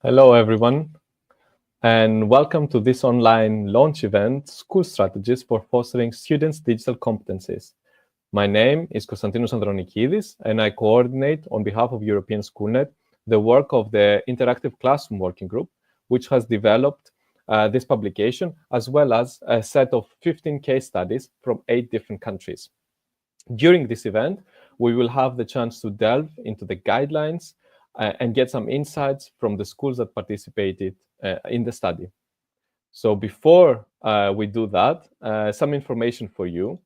Hello, everyone, and welcome to this online launch event, School Strategies for Fostering Students' Digital Competencies. My name is Konstantinos Andronikidis, and I coordinate on behalf of European Schoolnet the work of the Interactive Classroom Working Group, which has developed this publication, as well as a set of 15 case studies from 8 different countries. During this event, we will have the chance to delve into the guidelines and get some insights from the schools that participated in the study. So before we do that, some information for you.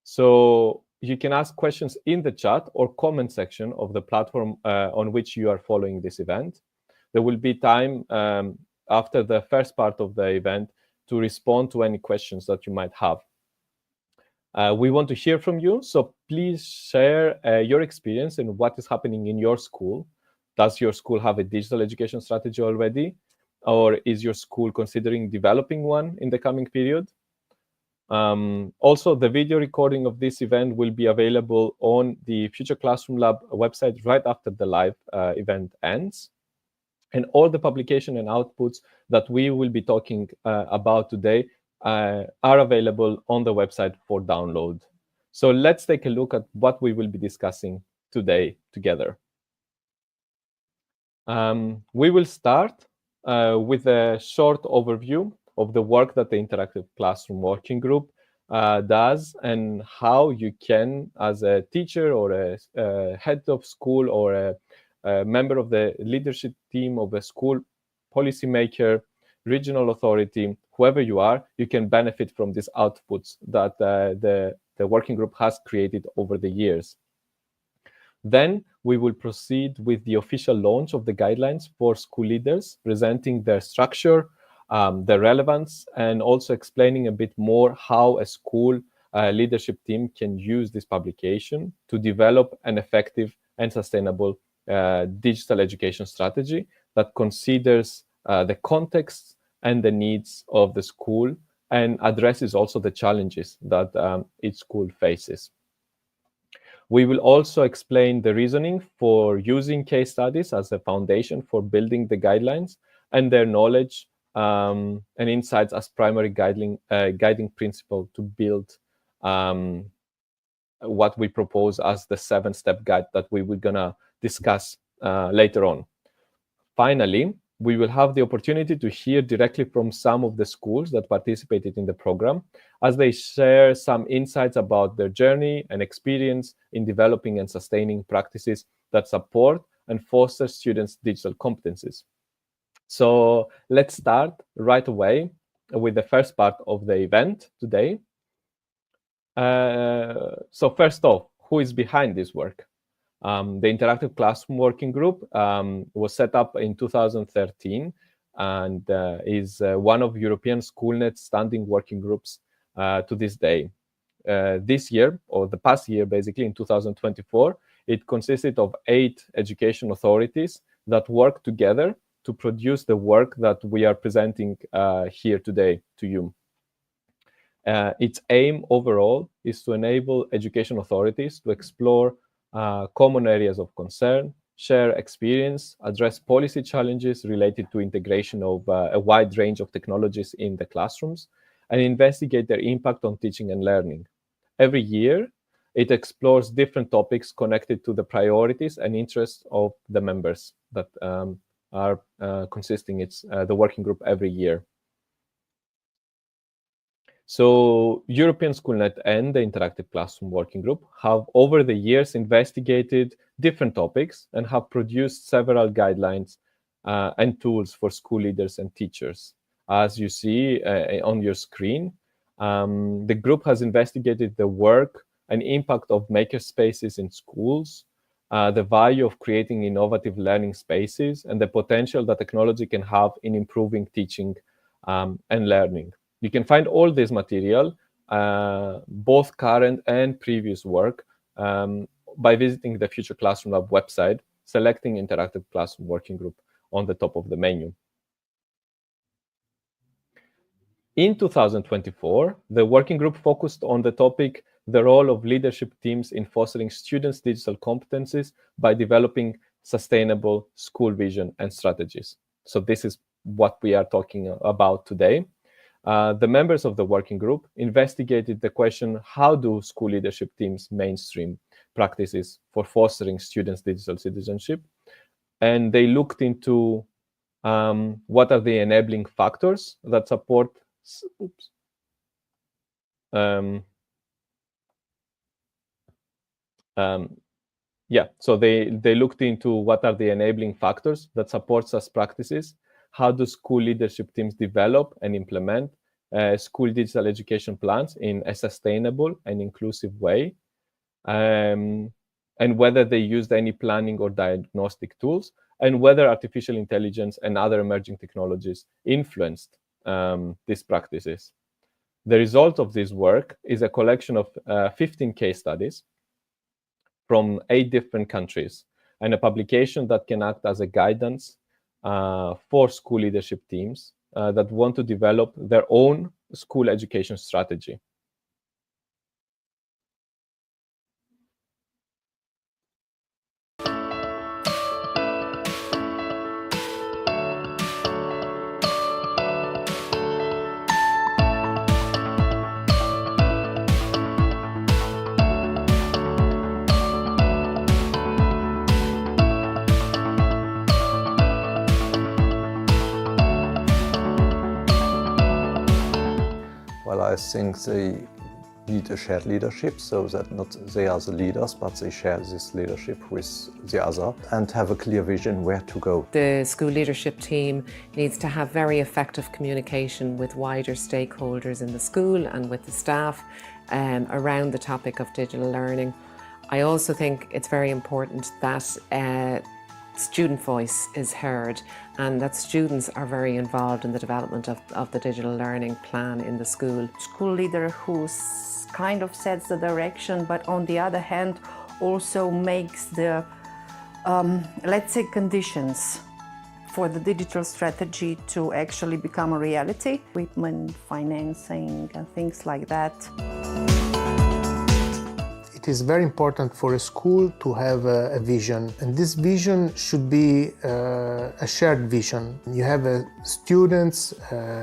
So you can ask questions in the chat or comment section of the platform on which you are following this event. There will be time after the first part of the event to respond to any questions that you might have. We want to hear from you, so please share your experience and what is happening in your school. Does your school have a digital education strategy already? Or is your school considering developing one in the coming period? Also, the video recording of this event will be available on the Future Classroom Lab website right after the live event ends. And all the publication and outputs that we will be talking about today are available on the website for download. So let's take a look at what we will be discussing today together. We will start with a short overview of the work that the Interactive Classroom Working Group does and how you can, as a teacher or a head of school or a member of the leadership team of a school, policymaker, regional authority, whoever you are, you can benefit from these outputs that the working group has created over the years. Then we will proceed with the official launch of the guidelines for school leaders, presenting their structure, their relevance, and also explaining a bit more how a school leadership team can use this publication to develop an effective and sustainable digital education strategy that considers the context and the needs of the school and addresses also the challenges that each school faces. We will also explain the reasoning for using case studies as a foundation for building the guidelines and their knowledge and insights as primary guiding principle to build what we propose as the 7-step guide that we were gonna discuss later on. Finally, we will have the opportunity to hear directly from some of the schools that participated in the program as they share some insights about their journey and experience in developing and sustaining practices that support and foster students' digital competencies. So let's start right away with the first part of the event today. So first off, who is behind this work? The Interactive Classroom Working Group was set up in 2013 and is one of European Schoolnet's standing working groups to this day. This year, or the past year, basically in 2024, it consisted of 8 education authorities that work together to produce the work that we are presenting here today to you. Its aim overall is to enable education authorities to explore common areas of concern, share experience, address policy challenges related to integration of a wide range of technologies in the classrooms, and investigate their impact on teaching and learning. Every year, it explores different topics connected to the priorities and interests of the members that are consisting the working group every year. So European Schoolnet and the Interactive Classroom Working Group have over the years investigated different topics and have produced several guidelines and tools for school leaders and teachers. As you see on your screen, the group has investigated the work and impact of makerspaces in schools, the value of creating innovative learning spaces, and the potential that technology can have in improving teaching and learning. You can find all this material, both current and previous work, by visiting the Future Classroom Lab website, selecting Interactive Classroom Working Group on the top of the menu. In 2024, the working group focused on the topic, the role of leadership teams in fostering students' digital competencies by developing sustainable school vision and strategies. So this is what we are talking about today. The members of the working group investigated the question, how do school leadership teams mainstream practices for fostering students' digital citizenship? And they looked into what are the enabling factors that support, so they looked into what are the enabling factors that support such practices. How do school leadership teams develop and implement school digital education plans in a sustainable and inclusive way? And whether they used any planning or diagnostic tools, and whether artificial intelligence and other emerging technologies influenced these practices. The result of this work is a collection of 15 case studies from 8 different countries, and a publication that can act as a guidance for school leadership teams that want to develop their own school education strategy. Well, I think they need a shared leadership, so that not they are the leaders, but they share this leadership with the other and have a clear vision where to go. The school leadership team needs to have very effective communication with wider stakeholders in the school and with the staff around the topic of digital learning. I also think it's very important that student voice is heard and that students are very involved in the development of the digital learning plan in the school. School leader who kind of sets the direction, but on the other hand also makes the, let's say, conditions for the digital strategy to actually become a reality. Equipment, financing, and things like that. It is very important for a school to have a vision, and this vision should be a shared vision. You have students,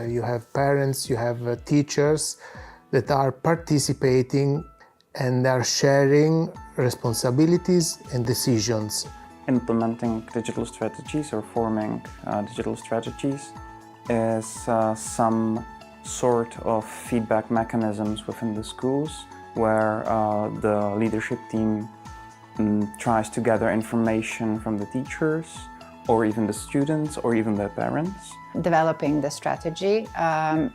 you have parents, you have teachers that are participating and are sharing responsibilities and decisions. Implementing digital strategies or forming digital strategies is some sort of feedback mechanisms within the schools where the leadership team tries to gather information from the teachers or even the students or even their parents. Developing the strategy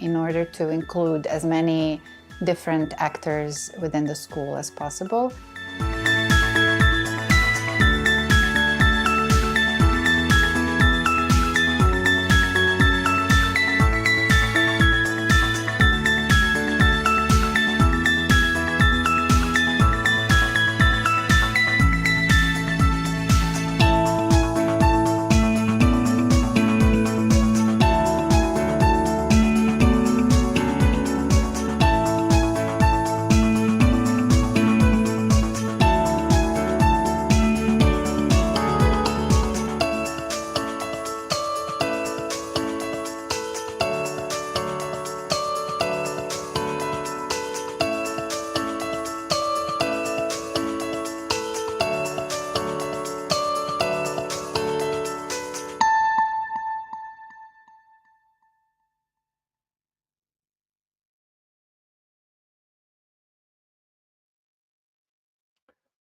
in order to include as many different actors within the school as possible.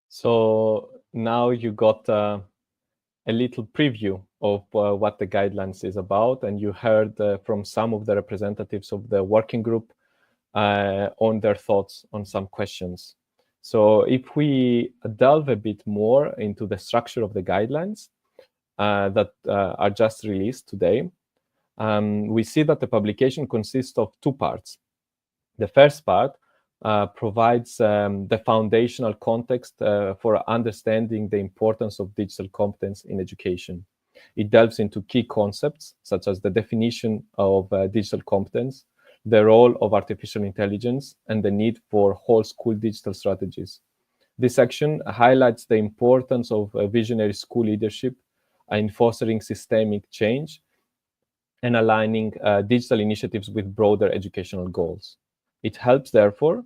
So now you got a little preview of what the guidelines is about, and you heard from some of the representatives of the working group on their thoughts on some questions. So if we delve a bit more into the structure of the guidelines that are just released today, we see that the publication consists of 2 parts. The first part provides the foundational context for understanding the importance of digital competence in education. It delves into key concepts such as the definition of digital competence, the role of artificial intelligence, and the need for whole school digital strategies. This section highlights the importance of visionary school leadership in fostering systemic change and aligning digital initiatives with broader educational goals. It helps, therefore,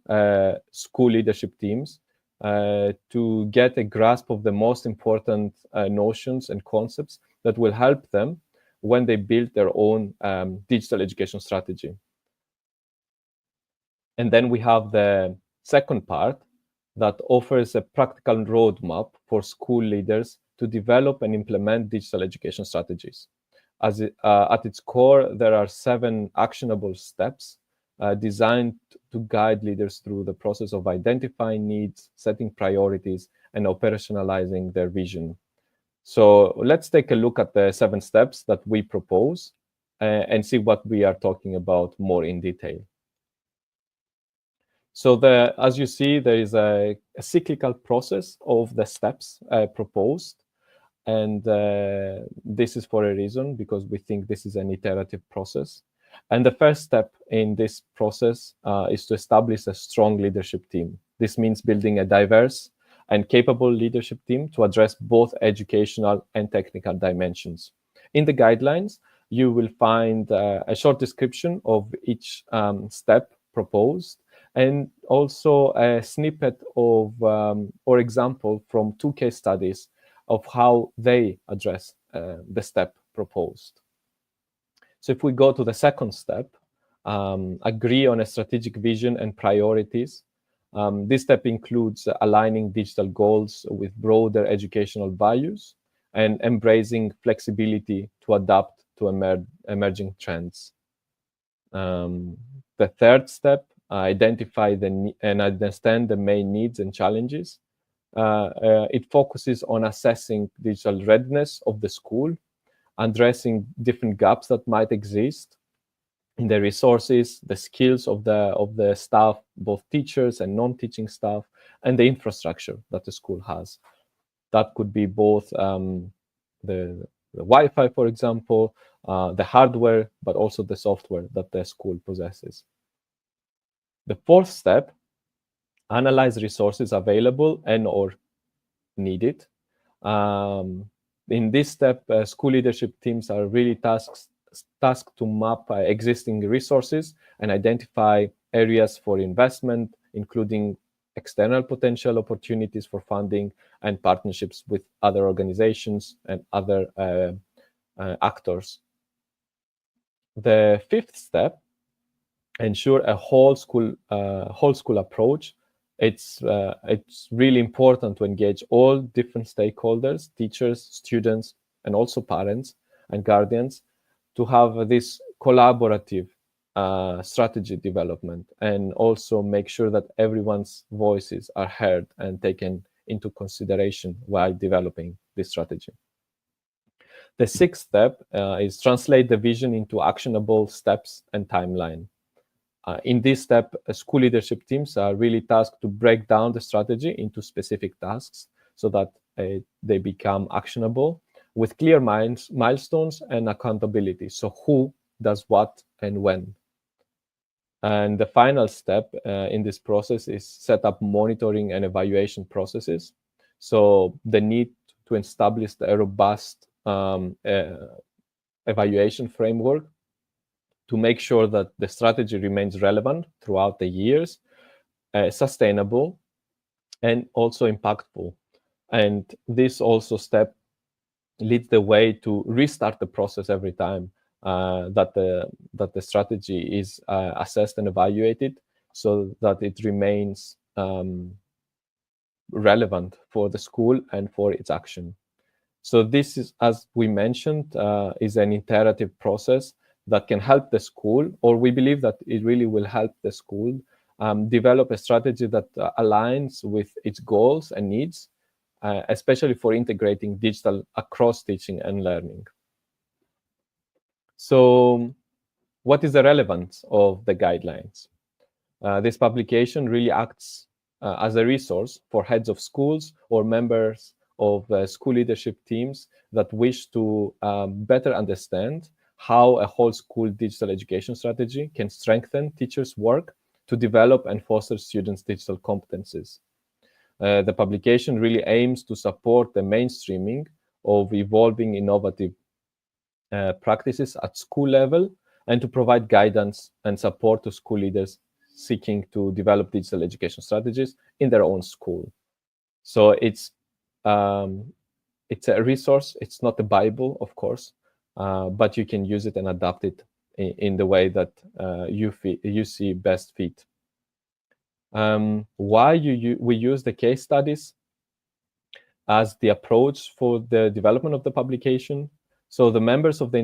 school leadership teams to get a grasp of the most important notions and concepts that will help them when they build their own digital education strategy. And then we have the second part that offers a practical roadmap for school leaders to develop and implement digital education strategies. At its core, there are 7 actionable steps designed to guide leaders through the process of identifying needs, setting priorities, and operationalizing their vision. So let's take a look at the 7 steps that we propose and see what we are talking about more in detail. So as you see, there is a cyclical process of the steps proposed. And this is for a reason, because we think this is an iterative process. And the first step in this process is to establish a strong leadership team. This means building a diverse and capable leadership team to address both educational and technical dimensions. In the guidelines, you will find a short description of each step proposed, and also a snippet of or example from 2 case studies of how they address the step proposed. So if we go to the second step, agree on a strategic vision and priorities. This step includes aligning digital goals with broader educational values and embracing flexibility to adapt to emerging trends. The third step, identify and understand the main needs and challenges. It focuses on assessing digital readiness of the school, addressing different gaps that might exist in the resources, the skills of the staff, both teachers and non-teaching staff, and the infrastructure that the school has. That could be both the Wi-Fi, for example, the hardware, but also the software that the school possesses. The fourth step, analyze resources available and or needed. In this step, school leadership teams are really tasked to map existing resources and identify areas for investment, including external potential opportunities for funding and partnerships with other organizations and other actors. The fifth step, ensure a whole school approach. It's really important to engage all different stakeholders, teachers, students, and also parents and guardians, to have this collaborative strategy development, and also make sure that everyone's voices are heard and taken into consideration while developing this strategy. The sixth step is translate the vision into actionable steps and timeline. In this step, school leadership teams are really tasked to break down the strategy into specific tasks so that they become actionable with clear milestones and accountability. So who does what and when? And the final step in this process is set up monitoring and evaluation processes. So the need to establish a robust evaluation framework to make sure that the strategy remains relevant throughout the years, sustainable, and also impactful. And this also step leads the way to restart the process every time that the strategy is assessed and evaluated, so that it remains relevant for the school and for its action. So this is, as we mentioned, is an iterative process that can help the school, or we believe that it really will help the school develop a strategy that aligns with its goals and needs, especially for integrating digital across teaching and learning. So what is the relevance of the guidelines? This publication really acts as a resource for heads of schools or members of school leadership teams that wish to better understand how a whole school digital education strategy can strengthen teachers' work to develop and foster students' digital competences. The publication really aims to support the mainstreaming of evolving innovative practices at school level and to provide guidance and support to school leaders seeking to develop digital education strategies in their own school. So it's a resource. It's not a Bible, of course, but you can use it and adapt it in the way that you see best fit. Why we use the case studies as the approach for the development of the publication. So the members of the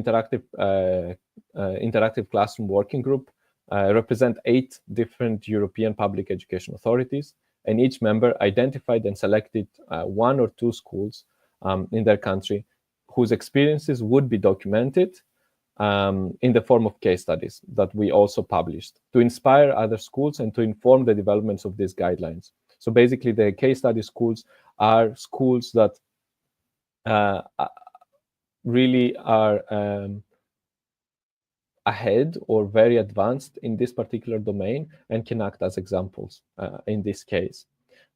interactive classroom working group represent 8 different European public education authorities, and each member identified and selected 1 or 2 schools in their country whose experiences would be documented in the form of case studies that we also published to inspire other schools and to inform the developments of these guidelines. So basically, the case study schools are schools that really are ahead or very advanced in this particular domain and can act as examples in this case.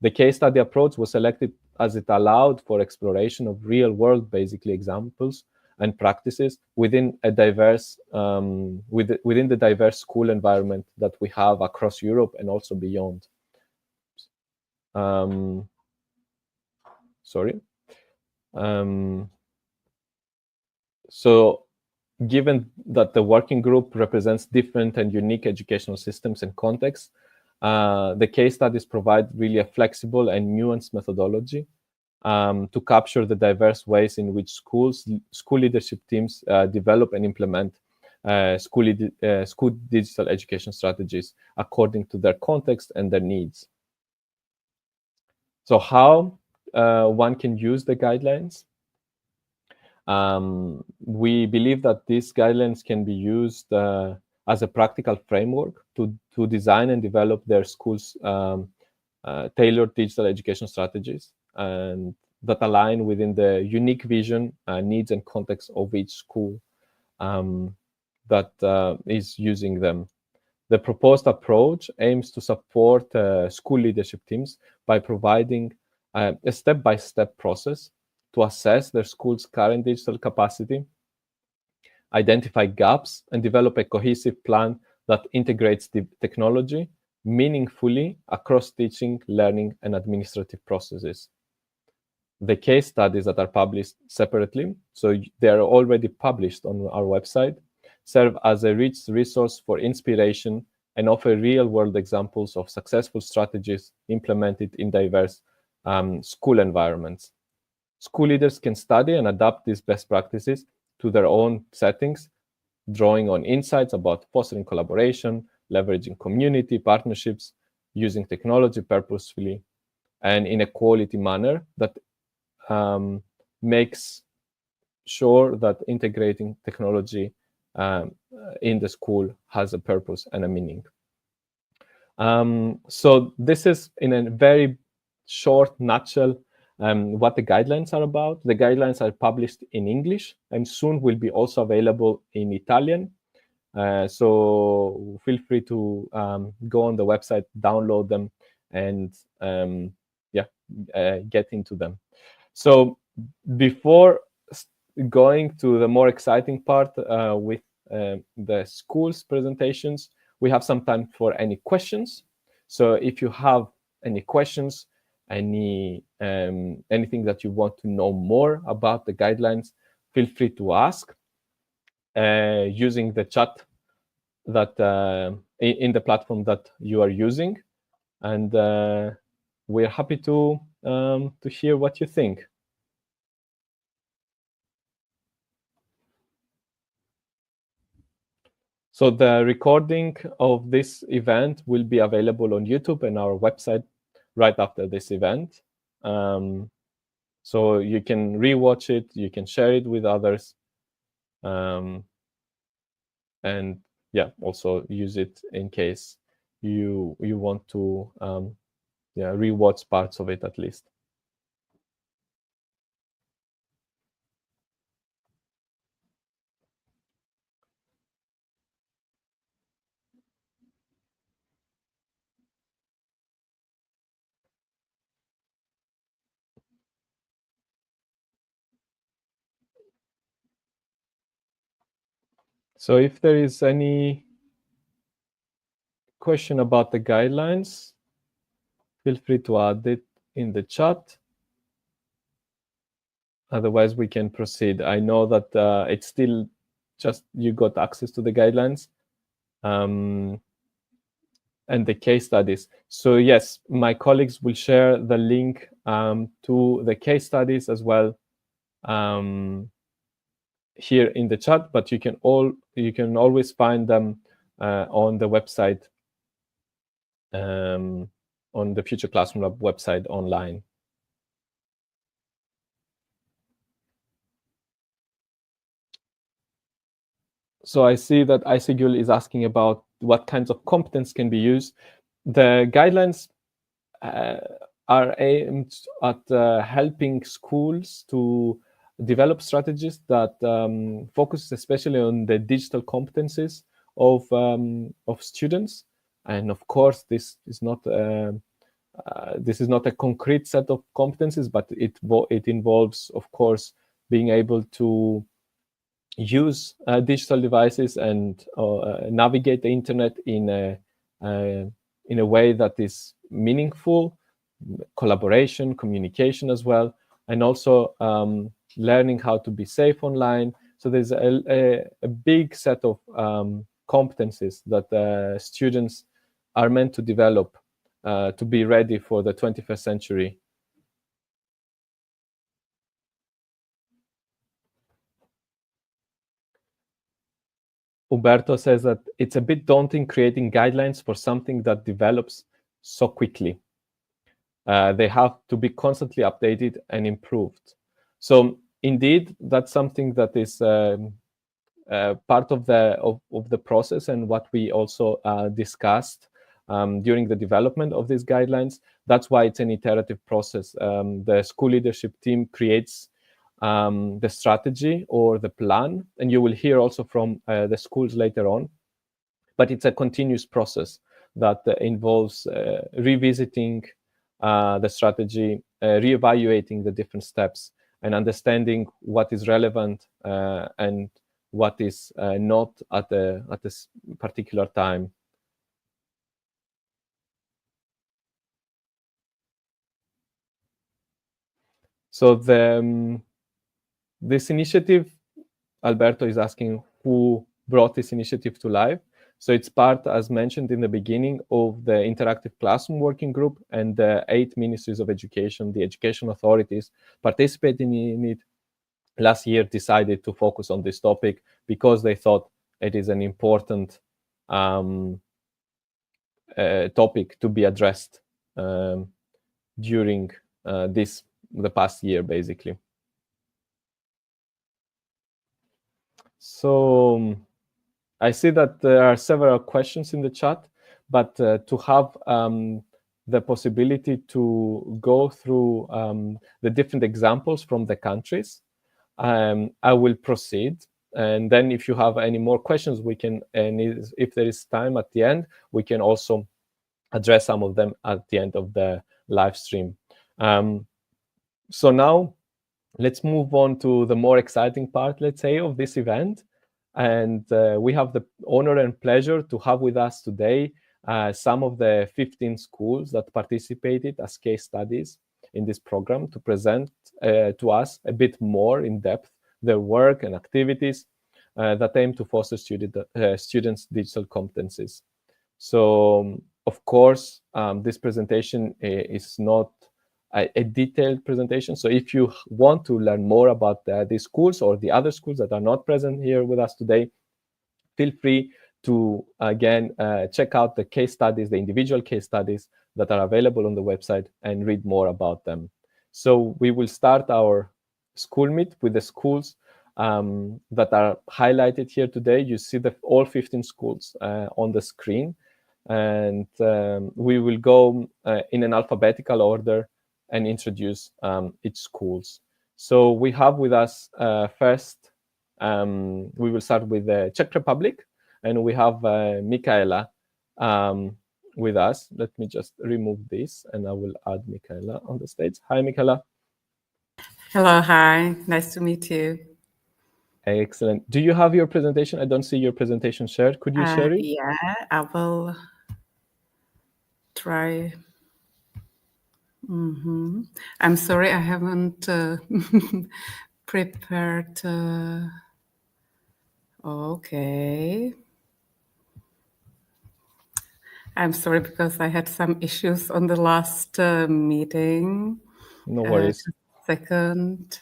The case study approach was selected as it allowed for exploration of real-world, basically, examples and practices within a diverse, within the diverse school environment that we have across Europe and also beyond. So given that the working group represents different and unique educational systems and contexts, the case studies provide really a flexible and nuanced methodology to capture the diverse ways in which school leadership teams develop and implement school digital education strategies according to their context and their needs. So how one can use the guidelines? We believe that these guidelines can be used as a practical framework to design and develop their schools' tailored digital education strategies and that align within the unique vision, needs, and context of each school that is using them. The proposed approach aims to support school leadership teams by providing a step-by-step process to assess their school's current digital capacity, identify gaps, and develop a cohesive plan that integrates the technology meaningfully across teaching, learning, and administrative processes. The case studies that are published separately, so they are already published on our website, serve as a rich resource for inspiration and offer real-world examples of successful strategies implemented in diverse school environments. School leaders can study and adapt these best practices to their own settings, drawing on insights about fostering collaboration, leveraging community partnerships, using technology purposefully, and in a quality manner that makes sure that integrating technology in the school has a purpose and a meaning. So this is, in a very short nutshell, what the guidelines are about. The guidelines are published in English and soon will be also available in Italian. So feel free to go on the website, download them, and get into them. So before going to the more exciting part with the school's presentations, we have some time for any questions. So if you have any questions, anything that you want to know more about the guidelines, feel free to ask using the chat that in the platform that you are using, and we're happy to hear what you think. So the recording of this event will be available on YouTube and our website right after this event. So you can rewatch it, you can share it with others, and also use it in case you want to rewatch parts of it at least. So if there is any question about the guidelines, feel free to add it in the chat. Otherwise, we can proceed. I know that it's still just you got access to the guidelines and the case studies. So yes, my colleagues will share the link to the case studies as well here in the chat, but you can always find them on the website, on the Future Classroom Lab website online. So I see that Isigul is asking about what kinds of competence can be used. The guidelines are aimed at helping schools to develop strategies that focus especially on the digital competencies of students. And of course, this is not a concrete set of competencies, but it involves, of course, being able to use digital devices and navigate the internet in a way that is meaningful, collaboration, communication as well, and also learning how to be safe online. So there's a big set of competencies that students are meant to develop to be ready for the 21st century. Umberto says that it's a bit daunting creating guidelines for something that develops so quickly. They have to be constantly updated and improved. So indeed, that's something that is part of the process, and what we also discussed during the development of these guidelines. That's why it's an iterative process. The school leadership team creates the strategy or the plan, and you will hear also from the schools later on. But it's a continuous process that involves revisiting the strategy, reevaluating the different steps, and understanding what is relevant and what is not at a particular time. So this initiative, Alberto is asking who brought this initiative to life. So it's part, as mentioned in the beginning, of the Interactive Classroom Working Group, and the 8 ministries of education, the education authorities participating in it last year decided to focus on this topic because they thought it is an important topic to be addressed during the past year, basically. So I see that there are several questions in the chat, but to have the possibility to go through the different examples from the countries, I will proceed. And then if you have any more questions, we can, and if there is time at the end, we can also address some of them at the end of the live stream. So now let's move on to the more exciting part, let's say, of this event. And we have the honor and pleasure to have with us today some of the 15 schools that participated as case studies in this program to present to us a bit more in depth their work and activities that aim to foster students' digital competencies. So, of course, this presentation is not a detailed presentation. So if you want to learn more about these schools or the other schools that are not present here with us today, feel free to, again, check out the case studies, the individual case studies that are available on the website, and read more about them. So we will start our school meet with the schools that are highlighted here today. You see all 15 schools on the screen, and we will go in an alphabetical order and introduce each schools. So we have with us first, we will start with the Czech Republic, and we have Michaela with us. Let me just remove this, and I will add Michaela on the stage. Hi, Michaela. Hello, hi. Nice to meet you. Excellent. Do you have your presentation? I don't see your presentation shared. Could you share it? Yeah, I will try. I'm sorry, I haven't prepared. Okay. I'm sorry because I had some issues on the last meeting. No worries. Just a second.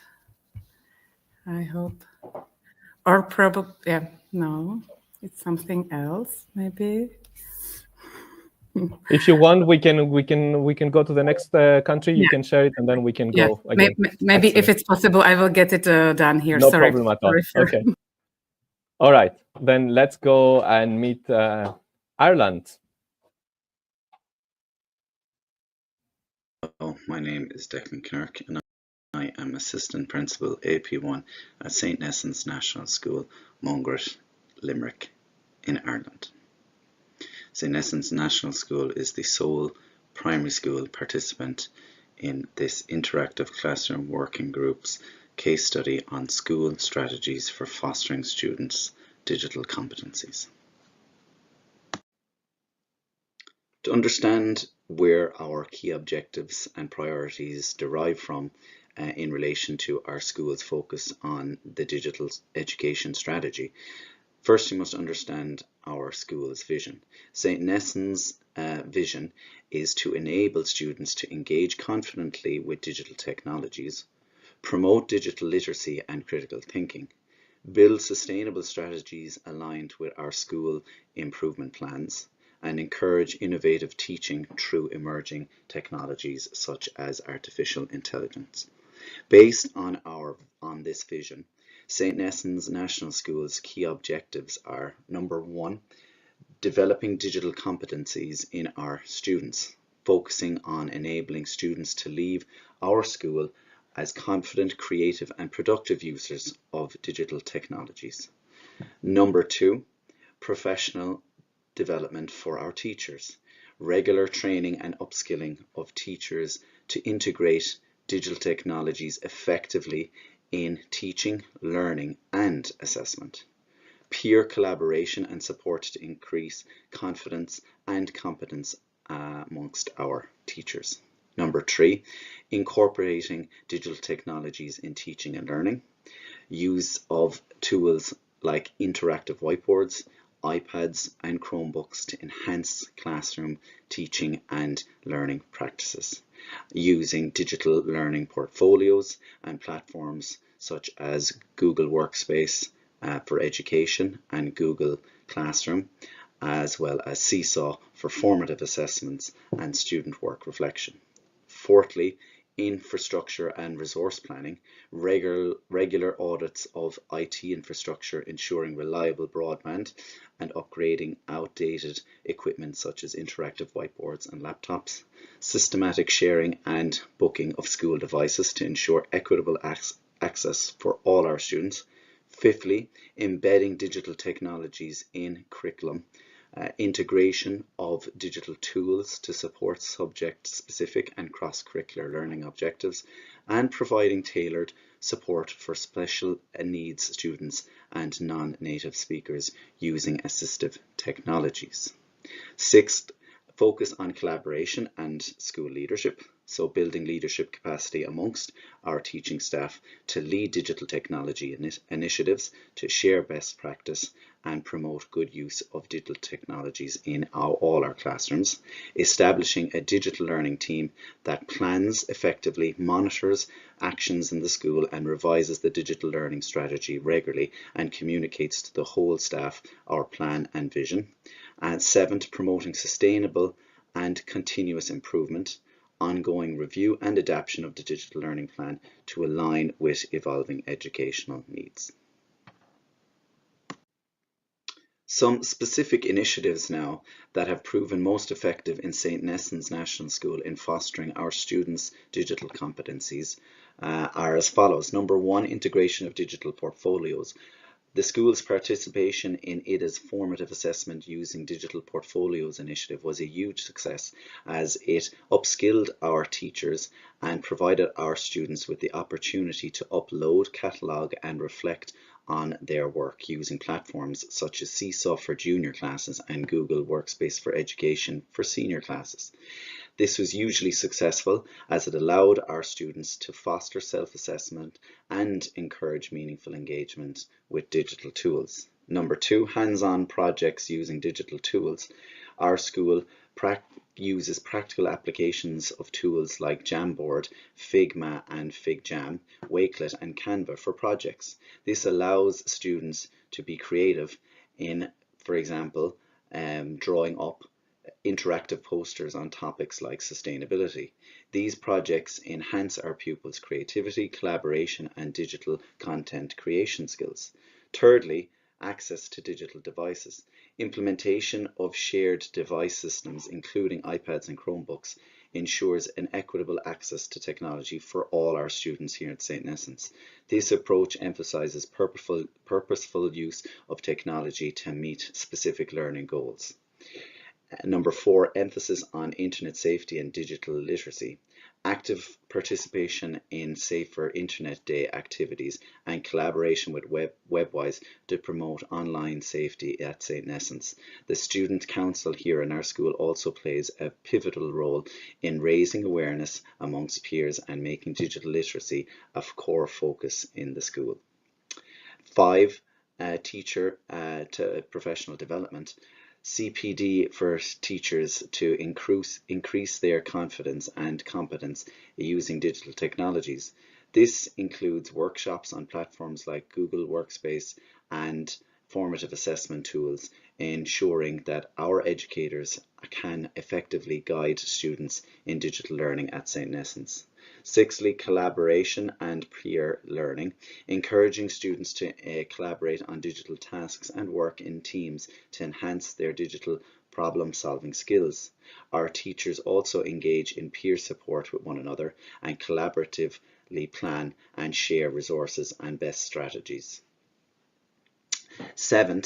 I hope. Or probably, yeah, no, it's something else, maybe. If you want, we can go to the next country. You can share it, and then we can go again. Maybe Excellent. if it's possible, I will get it done here. No Sorry. problem at all. Okay. All right, then let's go and meet Ireland. Hello, my name is Declan Kirk, and I am Assistant Principal AP1 at St. Nessans National School, Mungret, Limerick, in Ireland. St. Nessans National School is the sole primary school participant in this interactive classroom working group's case study on school strategies for fostering students' digital competencies. To understand where our key objectives and priorities derive from in relation to our school's focus on the digital education strategy, first, you must understand our school's vision. St. Nessans' vision is to enable students to engage confidently with digital technologies, promote digital literacy and critical thinking, build sustainable strategies aligned with our school improvement plans, and encourage innovative teaching through emerging technologies such as artificial intelligence. Based on this vision, St. Nessans National School's key objectives are: number one, developing digital competencies in our students, focusing on enabling students to leave our school as confident, creative, and productive users of digital technologies. Number two, professional development for our teachers, regular training and upskilling of teachers to integrate digital technologies effectively in teaching, learning, and assessment. Peer collaboration and support to increase confidence and competence amongst our teachers. Number three, incorporating digital technologies in teaching and learning. Use of tools like interactive whiteboards, iPads, and Chromebooks to enhance classroom teaching and learning practices. Using digital learning portfolios and platforms such as Google Workspace for education and Google Classroom, as well as Seesaw for formative assessments and student work reflection. Fourthly, infrastructure and resource planning, regular audits of IT infrastructure, ensuring reliable broadband and upgrading outdated equipment such as interactive whiteboards and laptops, systematic sharing and booking of school devices to ensure equitable access for all our students. Fifthly, embedding digital technologies in curriculum, integration of digital tools to support subject-specific and cross-curricular learning objectives, and providing tailored support for special needs students and non-native speakers using assistive technologies. Sixth, focus on collaboration and school leadership, so building leadership capacity amongst our teaching staff to lead digital technology initiatives, to share best practice and promote good use of digital technologies in all our classrooms. Establishing a digital learning team that plans effectively, monitors actions in the school and revises the digital learning strategy regularly and communicates to the whole staff our plan and vision. And seventh, promoting sustainable and continuous improvement, ongoing review and adaptation of the digital learning plan to align with evolving educational needs. Some specific initiatives now that have proven most effective in St. Nessans National School in fostering our students' digital competencies are as follows. Number one, integration of digital portfolios. The school's participation in IDA's formative assessment using digital portfolios initiative was a huge success, as it upskilled our teachers and provided our students with the opportunity to upload, catalogue and reflect on their work using platforms such as Seesaw for junior classes and Google Workspace for Education for senior classes. This was usually successful as it allowed our students to foster self-assessment and encourage meaningful engagement with digital tools. Number 2, hands-on projects using digital tools. Our school uses practical applications of tools like Jamboard, Figma and FigJam, Wakelet and Canva for projects. This allows students to be creative in, for example, drawing up interactive posters on topics like sustainability. These projects enhance our pupils' creativity, collaboration and digital content creation skills. Thirdly, access to digital devices. Implementation of shared device systems, including iPads and Chromebooks, ensures an equitable access to technology for all our students here at St. Nessens. This approach emphasizes purposeful use of technology to meet specific learning goals. Number 4, emphasis on internet safety and digital literacy. Active participation in Safer Internet Day activities and collaboration with Webwise to promote online safety at St. Nessens. The Student Council here in our school also plays a pivotal role in raising awareness amongst peers and making digital literacy a core focus in the school. 5, teacher to professional development. CPD for teachers to increase their confidence and competence using digital technologies. This includes workshops on platforms like Google Workspace and formative assessment tools, ensuring that our educators can effectively guide students in digital learning at St. Nessens. 6, collaboration and peer learning, encouraging students to collaborate on digital tasks and work in teams to enhance their digital problem-solving skills. Our teachers also engage in peer support with one another and collaboratively plan and share resources and best strategies. 7,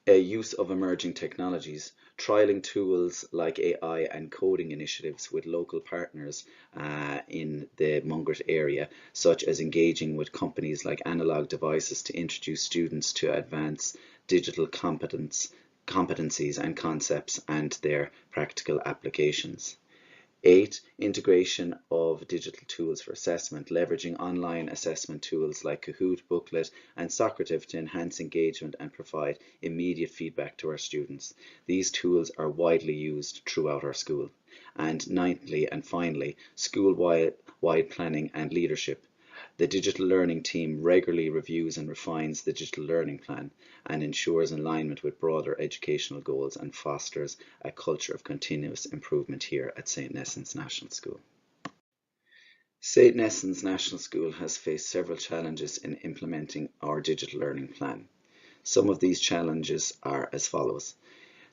use of emerging technologies. Trialing tools like AI and coding initiatives with local partners in the Mungret area, such as engaging with companies like Analog Devices to introduce students to advanced digital competencies and concepts and their practical applications. 8, integration of digital tools for assessment, leveraging online assessment tools like Kahoot, Booklet and Socrative to enhance engagement and provide immediate feedback to our students. These tools are widely used throughout our school. And 9thly and finally, school-wide planning and leadership. The digital learning team regularly reviews and refines the digital learning plan and ensures alignment with broader educational goals and fosters a culture of continuous improvement here at St. Nessens National School. St. Nessens National School has faced several challenges in implementing our digital learning plan. Some of these challenges are as follows.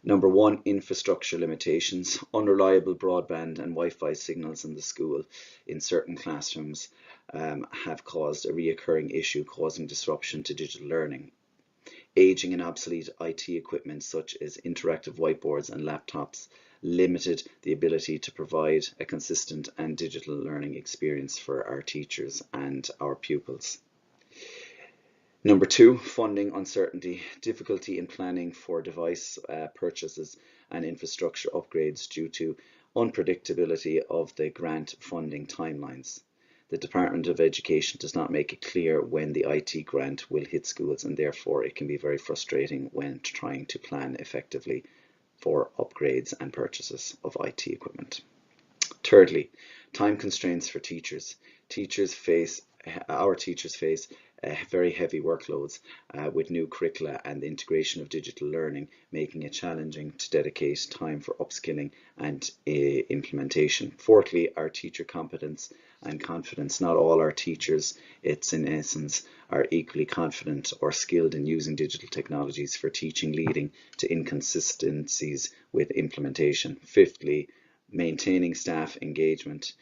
Number 1, infrastructure limitations. Unreliable broadband and Wi-Fi signals in the school in certain classrooms have caused a reoccurring issue causing disruption to digital learning. Aging and obsolete IT equipment such as interactive whiteboards and laptops limited the ability to provide a consistent and digital learning experience for our teachers and our pupils. Number 2, funding uncertainty, difficulty in planning for device purchases and infrastructure upgrades due to unpredictability of the grant funding timelines. The Department of Education does not make it clear when the IT grant will hit schools, and therefore it can be very frustrating when trying to plan effectively for upgrades and purchases of IT equipment. Thirdly, time constraints for teachers. Our teachers face very heavy workloads with new curricula and the integration of digital learning, making it challenging to dedicate time for upskilling and implementation. Fourthly, our teacher competence and confidence. Not all our teachers, in essence, are equally confident or skilled in using digital technologies for teaching, leading to inconsistencies with implementation. Fifthly, maintaining staff engagement.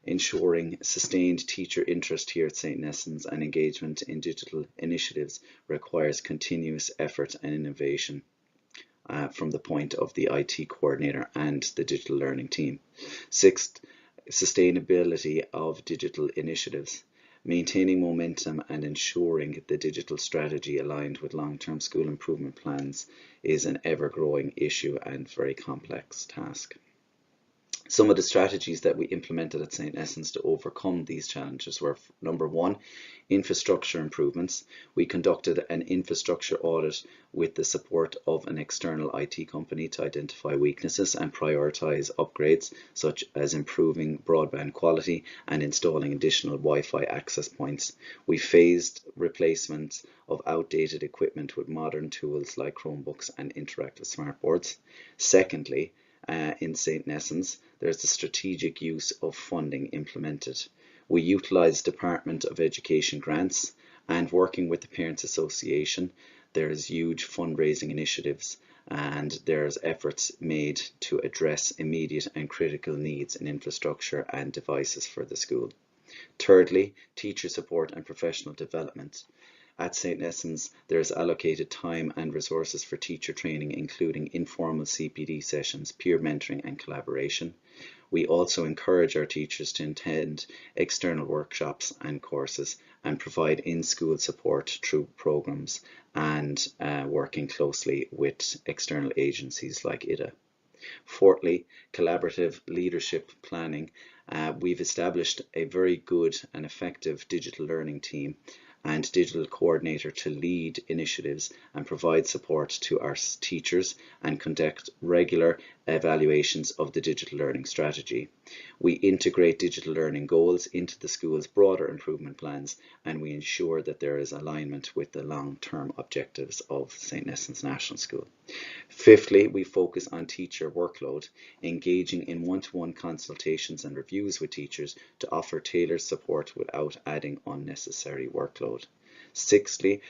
Ensuring sustained teacher interest here at St. Nessens and engagement in digital initiatives requires continuous effort and innovation from the point of the IT coordinator and the digital learning team. Sixth, sustainability of digital initiatives. Maintaining momentum and ensuring the digital strategy aligned with long-term school improvement plans is an ever-growing issue and very complex task. Some of the strategies that we implemented at St. Essence to overcome these challenges were, number one, infrastructure improvements. We conducted an infrastructure audit with the support of an external IT company to identify weaknesses and prioritize upgrades, such as improving broadband quality and installing additional Wi-Fi access points. We phased replacements of outdated equipment with modern tools like Chromebooks and interactive smartboards. Secondly, in St. Essence, there's the strategic use of funding implemented. We utilise Department of Education grants, and working with the Parents Association, there's huge fundraising initiatives and there's efforts made to address immediate and critical needs in infrastructure and devices for the school. Thirdly, teacher support and professional development. At St. Essence, there is allocated time and resources for teacher training, including informal CPD sessions, peer mentoring and collaboration. We also encourage our teachers to attend external workshops and courses and provide in-school support through programs and working closely with external agencies like IDA. Fourthly, collaborative leadership planning. We've established a very good and effective digital learning team and digital coordinator to lead initiatives and provide support to our teachers and conduct regular evaluations of the digital learning strategy. We integrate digital learning goals into the school's broader improvement plans, and we ensure that there is alignment with the long-term objectives of St. Essence National School. Fifthly, we focus on teacher workload, engaging in one-to-one consultations and reviews with teachers to offer tailored support without adding unnecessary workload. Sixthly,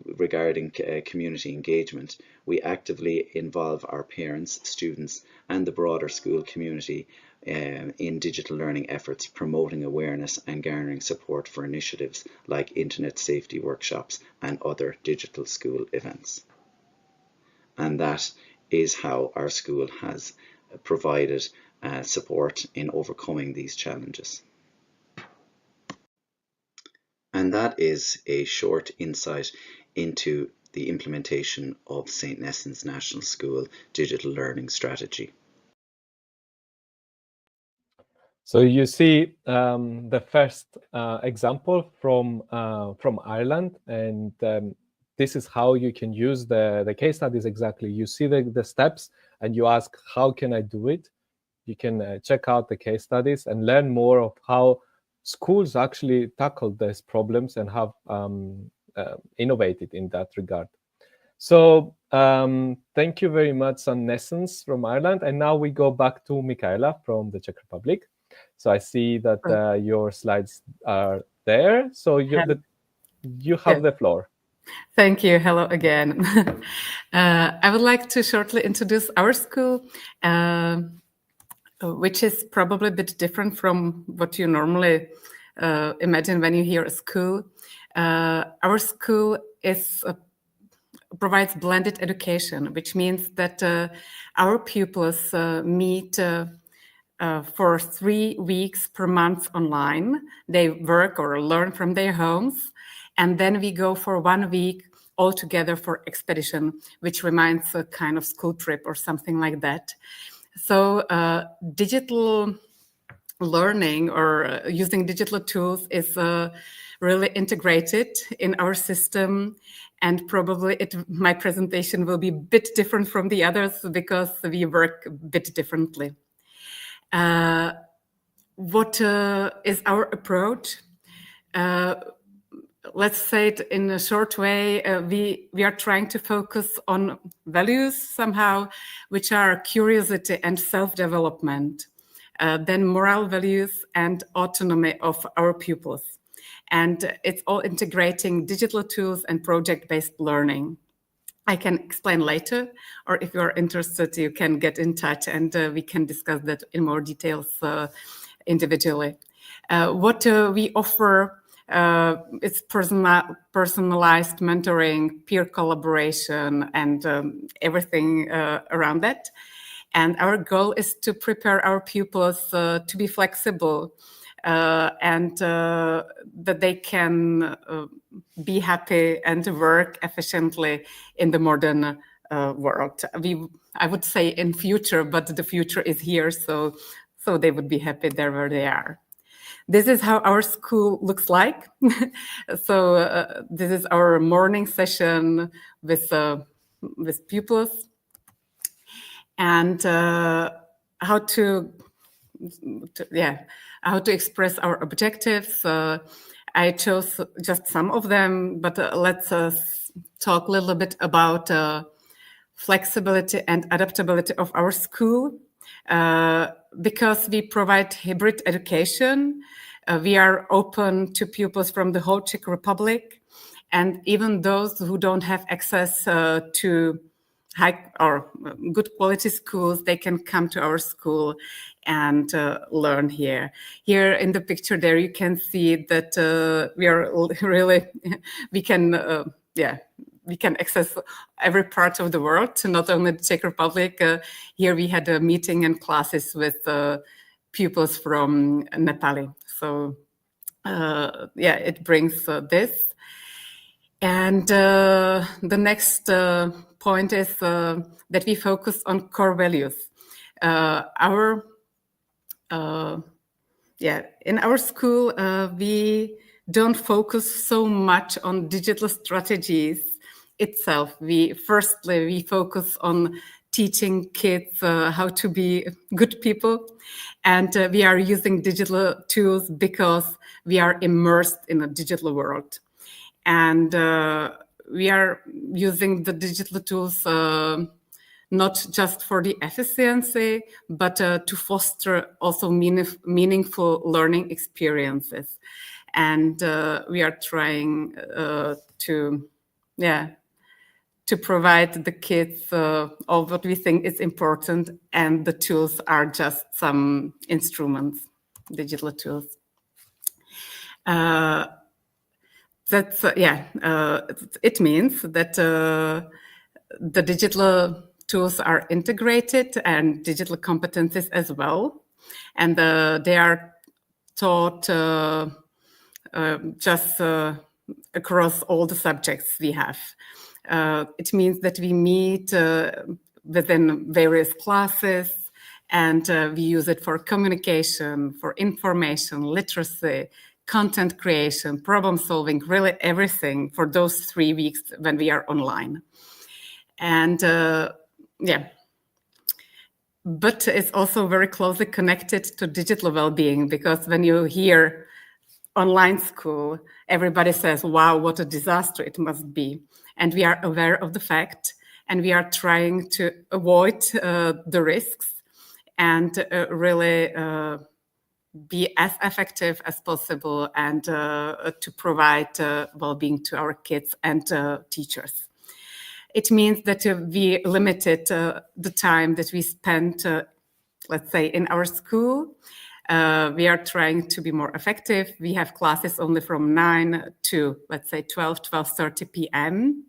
regarding community engagement, we actively involve our parents, students, and the broader school community in digital learning efforts, promoting awareness and garnering support for initiatives like internet safety workshops and other digital school events. And that is how our school has provided support in overcoming these challenges. And that is a short insight into the implementation of St. Essence National School digital learning strategy. So you see the first example from Ireland, and this is how you can use the case studies exactly. You see the steps and you ask, how can I do it? You can check out the case studies and learn more of how schools actually tackled these problems and have innovated in that regard. So thank you very much, St. Essence from Ireland. And now we go back to Michaela from the Czech Republic. So I see that your slides are there. So you have the floor. Thank you. Hello again. I would like to shortly introduce our school, which is probably a bit different from what you normally imagine when you hear a school. Our school provides blended education, which means that our pupils meet for 3 weeks per month online. They work or learn from their homes, and then we go for 1 week all together for expedition, which reminds a kind of school trip or something like that. So digital learning or using digital tools is really integrated in our system, and probably my presentation will be a bit different from the others because we work a bit differently. What is our approach? Let's say it in a short way, we are trying to focus on values somehow, which are curiosity and self-development, then moral values and autonomy of our pupils. And it's all integrating digital tools and project-based learning. I can explain later, or if you are interested, you can get in touch and we can discuss that in more details individually. What we offer is personalized mentoring, peer collaboration, and everything around that. And our goal is to prepare our pupils to be flexible and that they can be happy and work efficiently in the modern world. I would say in future, but the future is here, so they would be happy there where they are. This is how our school looks like. So this is our morning session with pupils, and how to express our objectives. I chose just some of them, but let's talk a little bit about flexibility and adaptability of our school. Because we provide hybrid education, we are open to pupils from the whole Czech Republic, and even those who don't have access to high or good quality schools, they can come to our school and learn here. Here in the picture there, you can see that we are really, we can access every part of the world, not only the Czech Republic. Here we had a meeting and classes with pupils from Nepal. So it brings this. And the next point is that we focus on core values. In our school, we don't focus so much on digital strategies itself. We focus on teaching kids how to be good people, and we are using digital tools because we are immersed in a digital world, and we are using the digital tools not just for the efficiency, but to foster also meaningful learning experiences. And we are trying to provide the kids all what we think is important, and the tools are just some instruments, digital tools. It means that the digital tools are integrated and digital competencies as well, and they are taught just across all the subjects we have. It means that we meet within various classes, and we use it for communication, for information, literacy, content creation, problem solving, really everything for those 3 weeks when we are online. And but it's also very closely connected to digital well-being, because when you hear online school, everybody says, wow, what a disaster it must be. And we are aware of the fact, and we are trying to avoid the risks and really be as effective as possible, and to provide well-being to our kids and teachers. It means that we limited the time that we spend, let's say, in our school. We are trying to be more effective. We have classes only from 9 to, let's say, 12:30 p.m.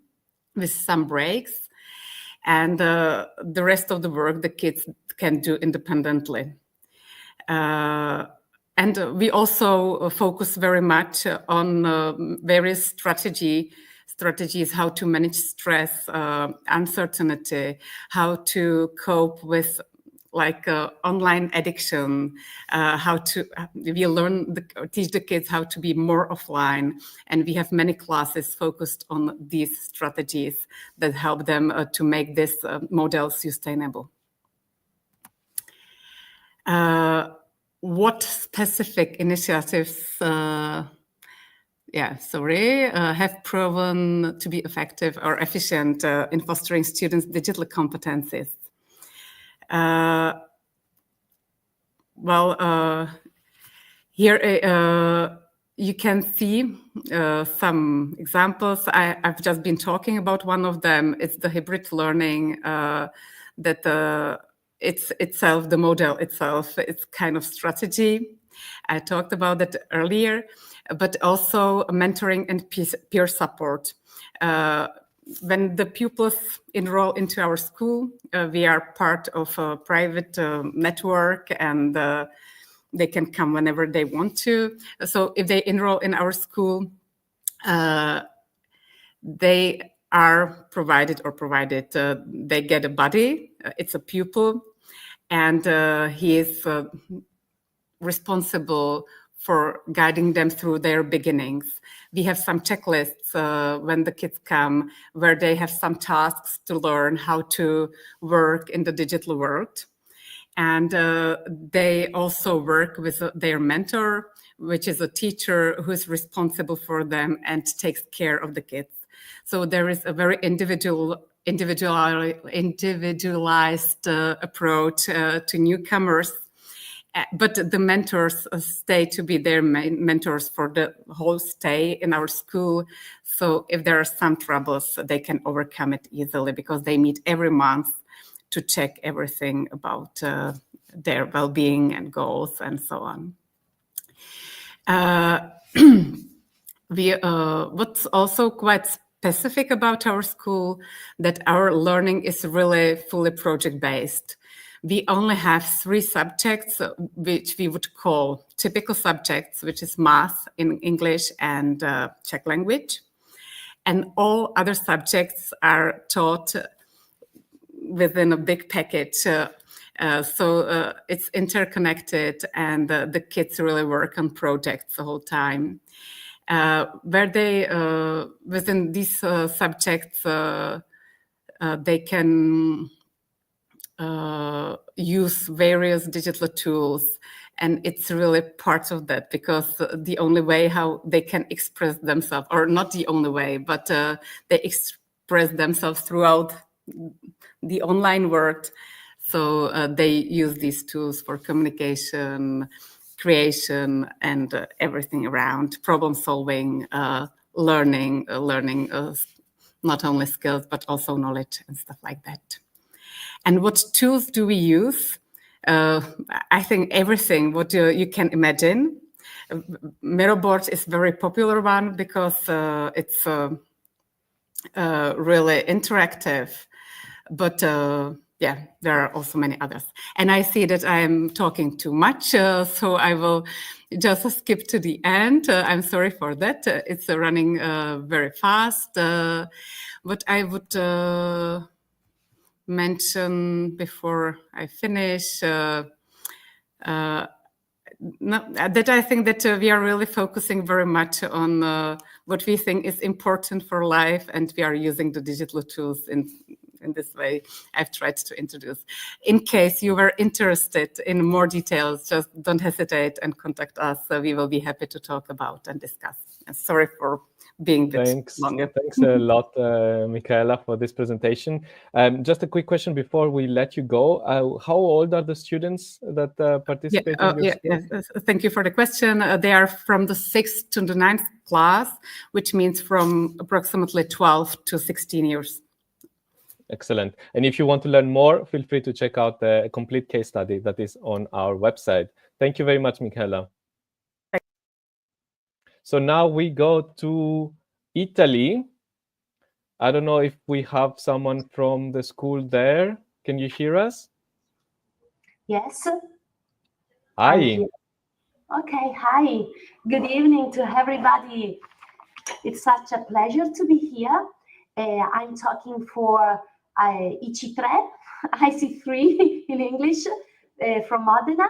with some breaks. And the rest of the work the kids can do independently. And we also focus very much on various strategies, how to manage stress, uncertainty, how to cope with online addiction, teach the kids how to be more offline. And we have many classes focused on these strategies that help them to make this model sustainable. What specific initiatives have proven to be effective or efficient in fostering students' digital competencies? Here you can see some examples. I've just been talking about one of them. It's the hybrid learning that it's itself, the model itself, it's kind of strategy. I talked about that earlier, but also mentoring and peer support. when the pupils enroll into our school, we are part of a private network, and they can come whenever they want to. So if they enroll in our school, they are provided, they get a buddy. It's a pupil, and he is responsible for guiding them through their beginnings. We have some checklists when the kids come, where they have some tasks to learn how to work in the digital world. And they also work with their mentor, which is a teacher who is responsible for them and takes care of the kids. So there is a very individualized approach to newcomers. But the mentors stay to be their mentors for the whole stay in our school. So if there are some troubles, they can overcome it easily, because they meet every month to check everything about their well-being and goals and so on. What's also quite specific about our school, that our learning is really fully project-based. We only have 3 subjects, which we would call typical subjects, which is math, in English, and Czech language. And all other subjects are taught within a big package. So it's interconnected, and the kids really work on projects the whole time. Where they, within these subjects, they can use various digital tools, and it's really part of that, because the only way how they can express themselves, or not the only way, but they express themselves throughout the online world. So they use these tools for communication, creation, and everything around problem solving, learning not only skills but also knowledge and stuff like that. And what tools do we use? I think everything what you can imagine. Miroboard is a very popular one, because it's really interactive. But yeah, there are also many others. And I see that I am talking too much, so I will just skip to the end. I'm sorry for that. It's running very fast. What I would mention before I finish, that I think that we are really focusing very much on what we think is important for life, and we are using the digital tools in this way I've tried to introduce. In case you were interested in more details, just don't hesitate and contact us. We will be happy to talk about and discuss. And sorry for being a bit longer. Thanks a lot, Michaela, for this presentation. Just a quick question before we let you go. How old are the students that participate in your school? Yes. Thank you for the question. They are from the 6th to the 9th class, which means from approximately 12 to 16 years. Excellent. And if you want to learn more, feel free to check out the complete case study that is on our website. Thank you very much, Michaela. So now we go to Italy. I don't know if we have someone from the school there. Can you hear us? Yes. Hi. Okay, hi. Good evening to everybody. It's such a pleasure to be here. I'm talking for IC3, IC3 in English, from Modena.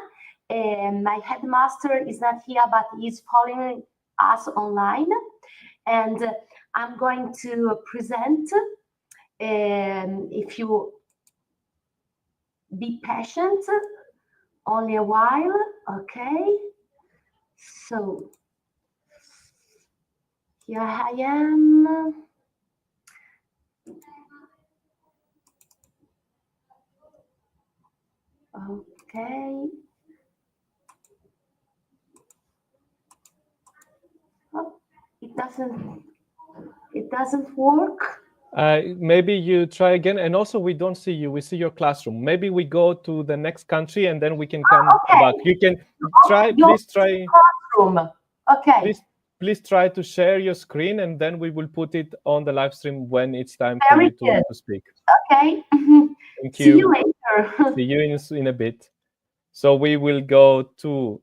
My headmaster is not here, but he's following us online. And I'm going to present, if you be patient, only a while, okay? So, here I am. Okay. Oh, it doesn't work. Maybe you try again. And also, we don't see you. We see your classroom. Maybe we go to the next country and then we can come back. You can try. Please try. Classroom. Okay. please try to share your screen, and then we will put it on the live stream when it's time for you to speak. Okay. Thank See you you. later. See you in a bit. So we will go to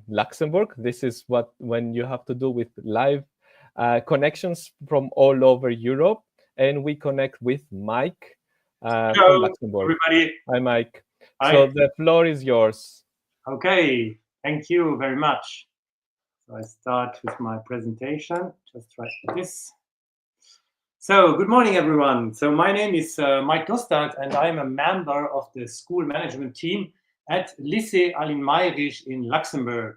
Luxembourg. This is when you have to do with live connections from all over Europe, and we connect with Mike from Luxembourg. Everybody. Hi, Mike. Hi. So the floor is yours. Okay, thank you very much. So I start with my presentation. Just try this. So good morning, everyone. So my name is Mike Dostert, and I'm a member of the school management team at Lycée Aline Mayrisch in Luxembourg.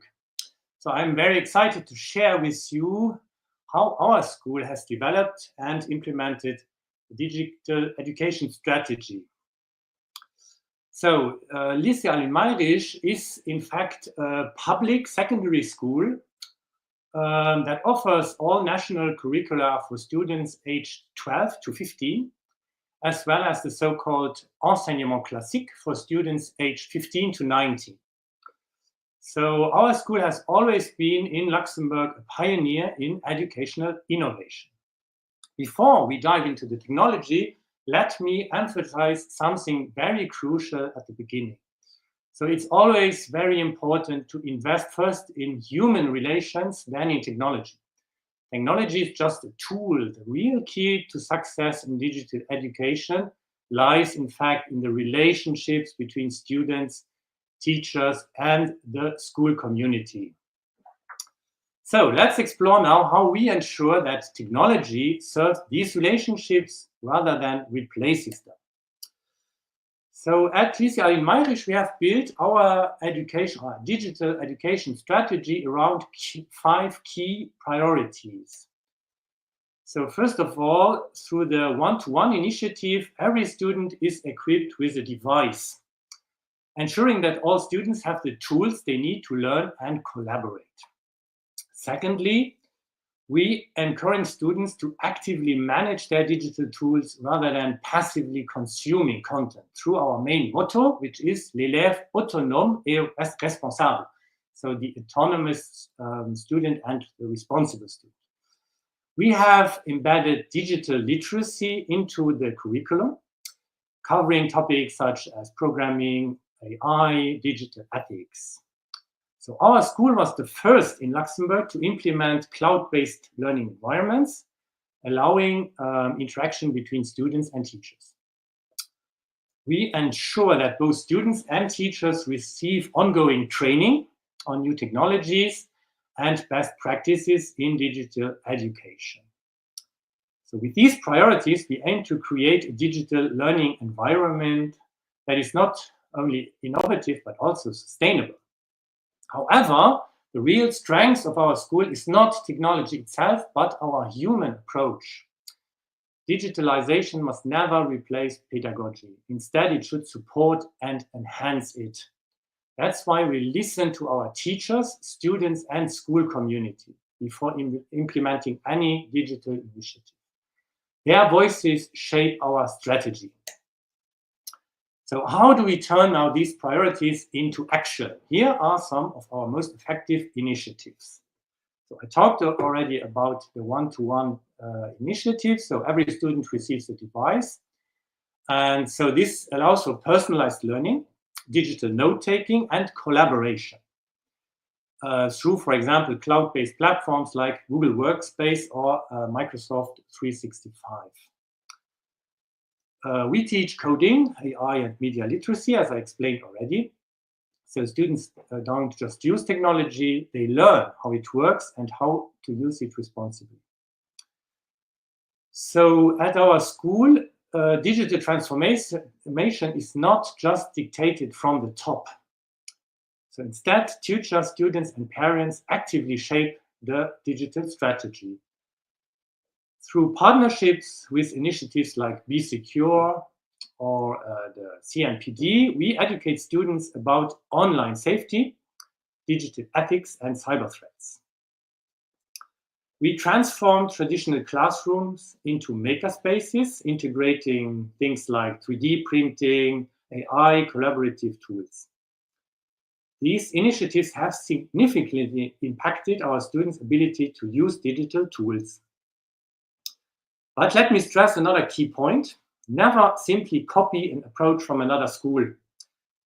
So I'm very excited to share with you how our school has developed and implemented the digital education strategy. So Lycée Aline Mayrisch is in fact a public secondary school that offers all national curricula for students aged 12 to 15, as well as the so-called enseignement classique for students aged 15 to 19. So our school has always been in Luxembourg a pioneer in educational innovation. Before we dive into the technology, let me emphasize something very crucial at the beginning. So it's always very important to invest first in human relations, then in technology. Technology is just a tool. The real key to success in digital education lies, in fact, in the relationships between students, teachers, and the school community. So let's explore now how we ensure that technology serves these relationships rather than replaces them. So at Lycée Aline Mayrisch, we have built our digital education strategy around 5 key priorities. So first of all, through the one-to-one initiative, every student is equipped with a device, ensuring that all students have the tools they need to learn and collaborate. Secondly, we encourage students to actively manage their digital tools rather than passively consuming content through our main motto, which is l'élève autonome et responsable. So the autonomous student and the responsible student. We have embedded digital literacy into the curriculum, covering topics such as programming, AI, digital ethics. So our school was the first in Luxembourg to implement cloud-based learning environments, allowing interaction between students and teachers. We ensure that both students and teachers receive ongoing training on new technologies and best practices in digital education. So with these priorities, we aim to create a digital learning environment that is not only innovative, but also sustainable. However, the real strength of our school is not technology itself, but our human approach. Digitalization must never replace pedagogy. Instead, it should support and enhance it. That's why we listen to our teachers, students, and school community before implementing any digital initiative. Their voices shape our strategy. So how do we turn now these priorities into action? Here are some of our most effective initiatives. So I talked already about the one-to-one initiative. So every student receives a device. And so this allows for personalized learning, digital note-taking, and collaboration through, for example, cloud-based platforms like Google Workspace or Microsoft 365. We teach coding, AI, and media literacy, as I explained already. So students don't just use technology, they learn how it works and how to use it responsibly. So at our school, digital transformation is not just dictated from the top. So instead, teachers, students, and parents actively shape the digital strategy. Through partnerships with initiatives like Be Secure or the CNPD, we educate students about online safety, digital ethics, and cyber threats. We transform traditional classrooms into makerspaces, integrating things like 3D printing, AI, collaborative tools. These initiatives have significantly impacted our students' ability to use digital tools. But let me stress another key point. Never simply copy an approach from another school.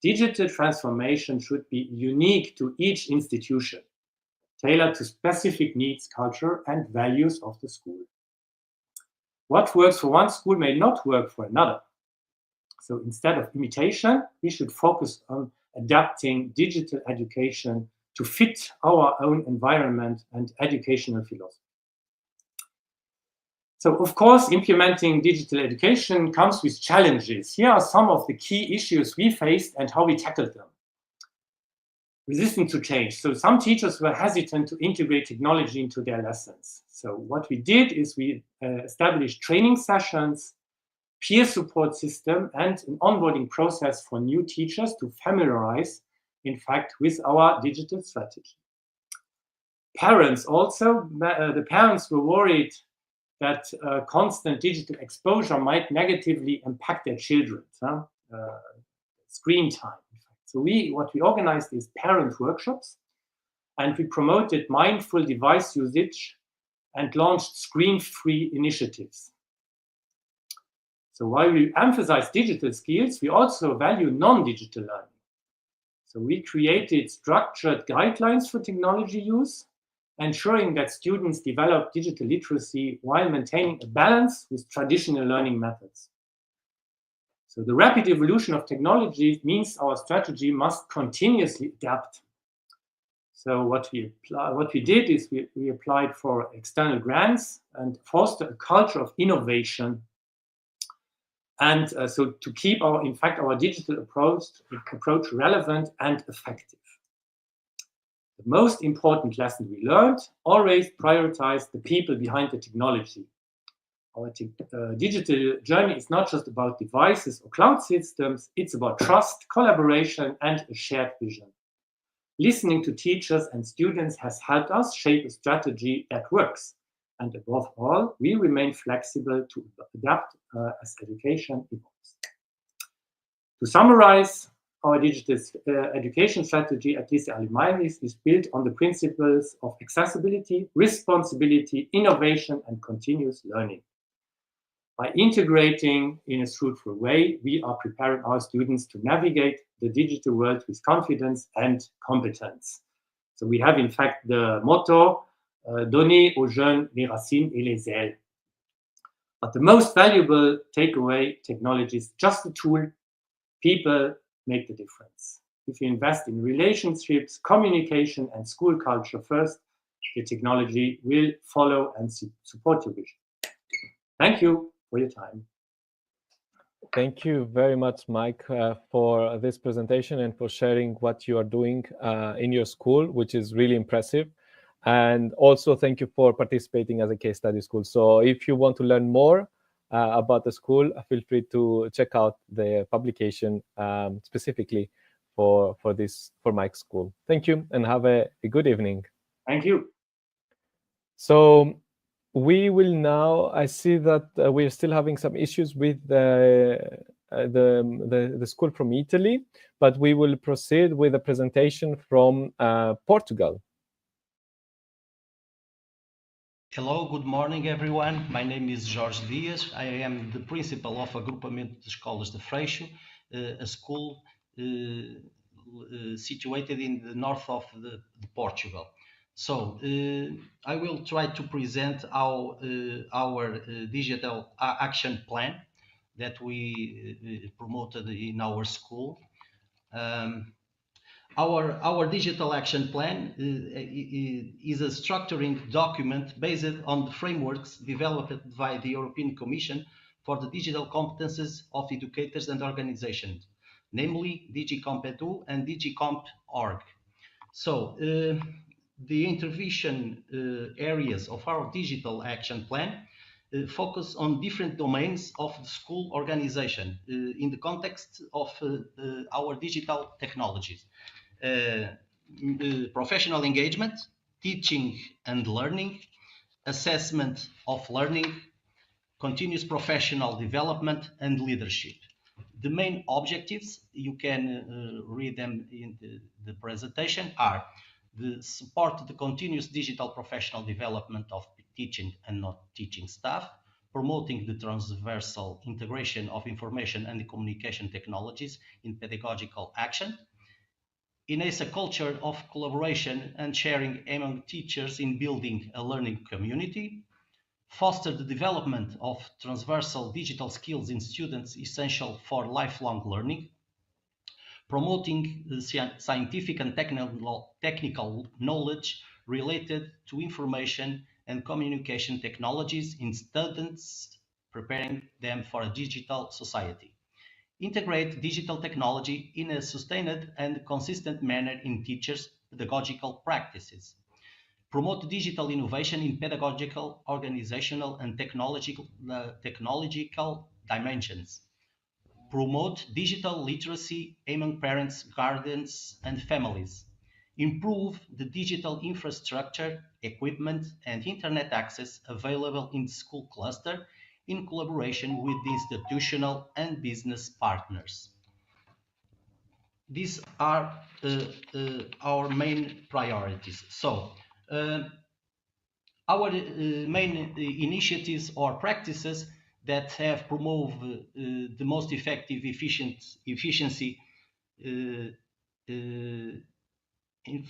Digital transformation should be unique to each institution, tailored to specific needs, culture, and values of the school. What works for one school may not work for another. So instead of imitation, we should focus on adapting digital education to fit our own environment and educational philosophy. So, of course, implementing digital education comes with challenges. Here are some of the key issues we faced and how we tackled them. Resistance to change. So some teachers were hesitant to integrate technology into their lessons. So what we did is we established training sessions, peer support system, and an onboarding process for new teachers to familiarize, in fact, with our digital strategy. Parents also, the parents were worried that constant digital exposure might negatively impact their children, screen time. So what we organized is parent workshops, and we promoted mindful device usage and launched screen-free initiatives. So while we emphasize digital skills, we also value non-digital learning. So we created structured guidelines for technology use, ensuring that students develop digital literacy while maintaining a balance with traditional learning methods. So the rapid evolution of technology means our strategy must continuously adapt. So what we did is we applied for external grants and foster a culture of innovation. And so to keep our digital approach relevant and effective. The most important lesson we learned: always prioritize the people behind the technology. Our digital journey is not just about devices or cloud systems, it's about trust, collaboration, and a shared vision. Listening to teachers and students has helped us shape a strategy that works. And above all, we remain flexible to adapt as education evolves. To summarize, our digital education strategy at Lycée Alimaris is built on the principles of accessibility, responsibility, innovation, and continuous learning. By integrating in a fruitful way, we are preparing our students to navigate the digital world with confidence and competence. So we have, in fact, the motto, donner aux jeunes les racines et les ailes. But the most valuable takeaway: technology is just a tool. People make the difference. If you invest in relationships, communication, and school culture first, the technology will follow and support your vision. Thank you for your time. Thank you very much, Mike, for this presentation and for sharing what you are doing in your school, which is really impressive. And also thank you for participating as a case study school. So if you want to learn more about the school, feel free to check out the publication specifically for Mike's school. Thank you and have a good evening. Thank you. So we will now, I see that we're still having some issues with the school from Italy, but we will proceed with a presentation from Portugal. Hello, good morning everyone. My name is Jorge Dias. I am the principal of Agrupamento de Escolas de Freixo, a school situated in the north of Portugal. So I will try to present our digital action plan that we promoted in our school. Our digital action plan is a structuring document based on the frameworks developed by the European Commission for the digital competences of educators and organizations, namely DG Competu and DG Comp.org. So the intervention areas of our digital action plan focus on different domains of the school organization in the context of our digital technologies. Professional engagement, teaching and learning, assessment of learning, continuous professional development, and leadership. The main objectives, you can read them in the presentation, are the support the continuous digital professional development of teaching and not teaching staff, promoting the transversal integration of information and communication technologies in pedagogical action, enhance a culture of collaboration and sharing among teachers in building a learning community, foster the development of transversal digital skills in students essential for lifelong learning, promoting scientific and technical knowledge related to information and communication technologies in students, preparing them for a digital society. Integrate digital technology in a sustained and consistent manner in teachers' pedagogical practices. Promote digital innovation in pedagogical, organizational, and technological dimensions. Promote digital literacy among parents, guardians, and families. Improve the digital infrastructure, equipment, and internet access available in the school cluster in collaboration with the institutional and business partners. These are our main priorities. So, our main initiatives or practices that have promoved the most effective efficiency in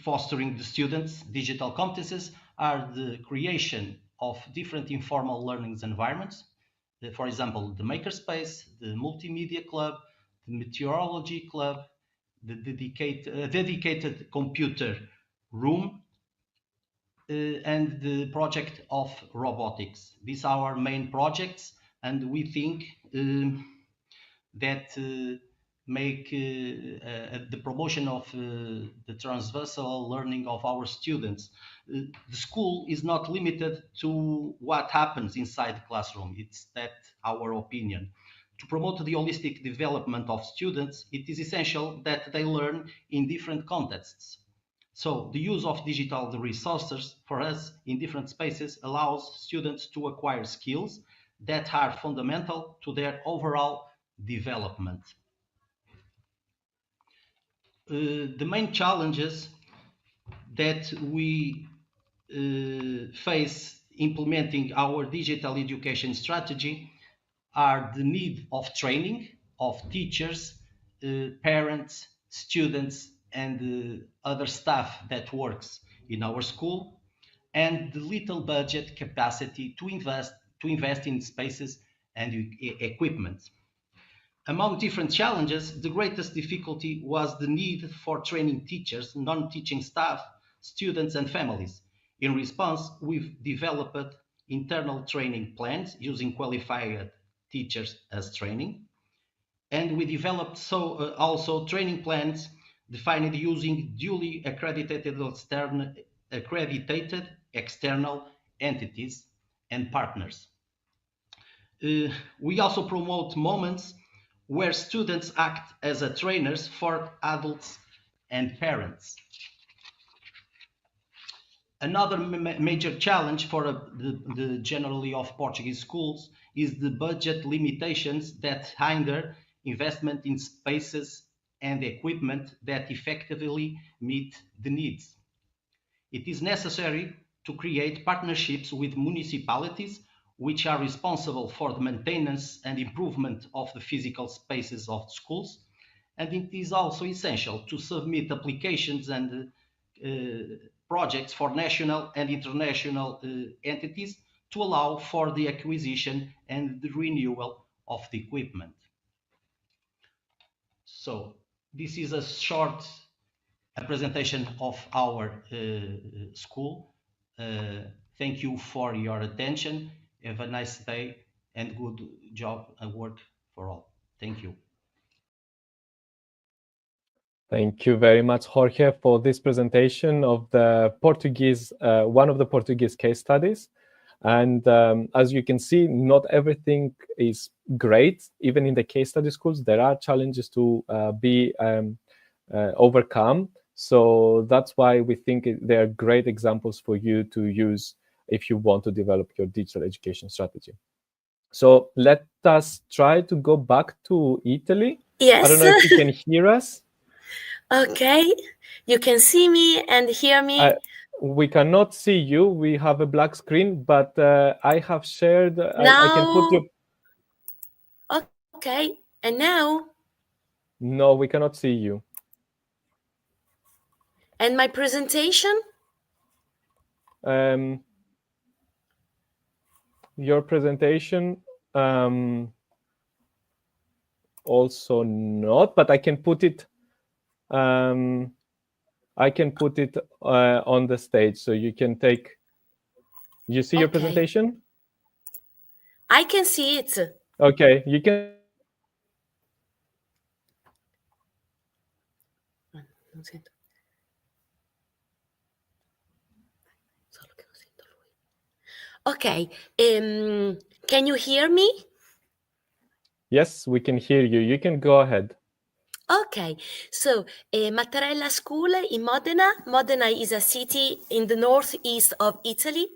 fostering the students' digital competences are the creation of different informal learning environments. For example, the makerspace, the multimedia club, the meteorology club, the dedicated computer room, and the project of robotics. These are our main projects, and we think that make the promotion of the transversal learning of our students. The school is not limited to what happens inside the classroom. It's that our opinion. To promote the holistic development of students, it is essential that they learn in different contexts. So the use of digital resources for us in different spaces allows students to acquire skills that are fundamental to their overall development. The main challenges that we face implementing our digital education strategy are the need of training of teachers, parents, students, and other staff that works in our school, and the little budget capacity to invest in spaces and equipment. Among different challenges, the greatest difficulty was the need for training teachers, non-teaching staff, students, and families. In response, we've developed internal training plans using qualified teachers as training. And we developed also training plans defined using duly accredited external entities and partners. We also promote moments where students act as trainers for adults and parents. Another major challenge for the generally of Portuguese schools is the budget limitations that hinder investment in spaces and equipment that effectively meet the needs. It is necessary to create partnerships with municipalities which are responsible for the maintenance and improvement of the physical spaces of schools, and it is also essential to submit applications and projects for national and international entities to allow for the acquisition and the renewal of the equipment. So this is a short presentation of our school. Thank you for your attention. Have a nice day and good job and work for all. Thank you. Thank you very much, Jorge, for this presentation of the Portuguese, one of the Portuguese case studies. And as you can see, not everything is great. Even in the case study schools, there are challenges to be overcome. So that's why we think they are great examples for you to use if you want to develop your digital education strategy. So let us try to go back to Italy. Yes. I don't know if you can hear us. Okay, you can see me and hear me. We cannot see you. We have a black screen, but I have shared. Now, I can put you. Okay, and now? No, we cannot see you. And my presentation? Your presentation also not, but I can put it. I can put it on the stage, so you can take. You see your presentation? I can see it. Okay, you can. Okay, can you hear me? Yes, we can hear you. You can go ahead. Okay, so Mattarella School in Modena. Modena is a city in the northeast of Italy,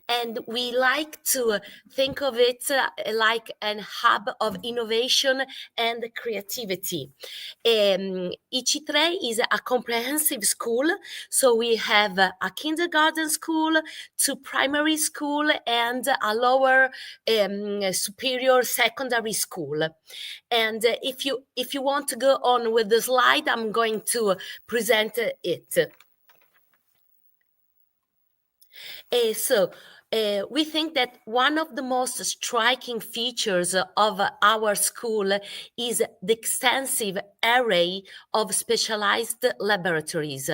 and we like to think of it like an hub of innovation and creativity. IC3 is a comprehensive school, so we have a kindergarten school, 2 primary school, and a lower superior secondary school. And if you want to go on with the slide, I'm going to present it. We think that one of the most striking features of our school is the extensive array of specialized laboratories.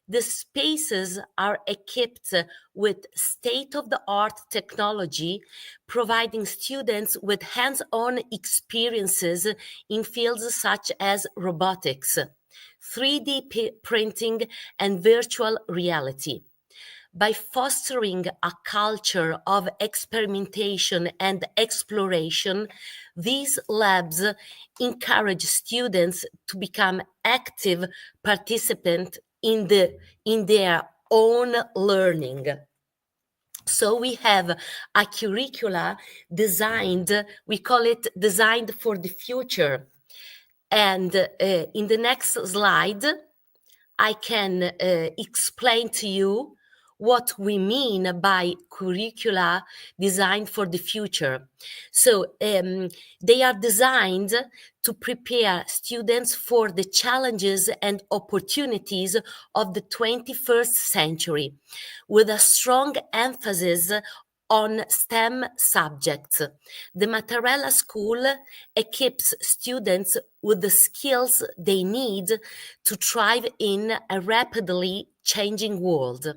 The spaces are equipped with state-of-the-art technology, providing students with hands-on experiences in fields such as robotics, 3D printing, and virtual reality. By fostering a culture of experimentation and exploration, these labs encourage students to become active participants in their own learning. So we have a curricula designed, we call it designed for the future. And in the next slide, I can explain to you what we mean by curricula designed for the future. So they are designed to prepare students for the challenges and opportunities of the 21st century, with a strong emphasis on STEM subjects. The Mattarella School equips students with the skills they need to thrive in a rapidly changing world.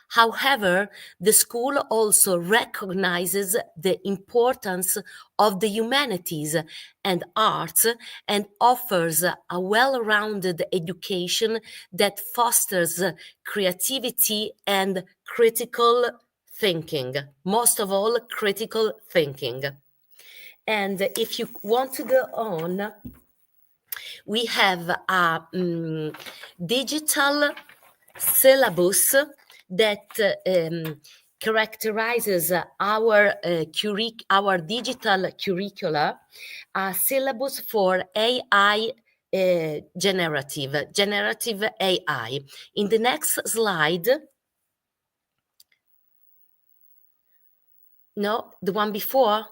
However, the school also recognizes the importance of the humanities and arts and offers a well-rounded education that fosters creativity and critical thinking. Most of all, critical thinking. And if you want to go on, we have a digital syllabus that characterizes our digital curricula, a syllabus for AI generative AI. In the next slide, no, the one before.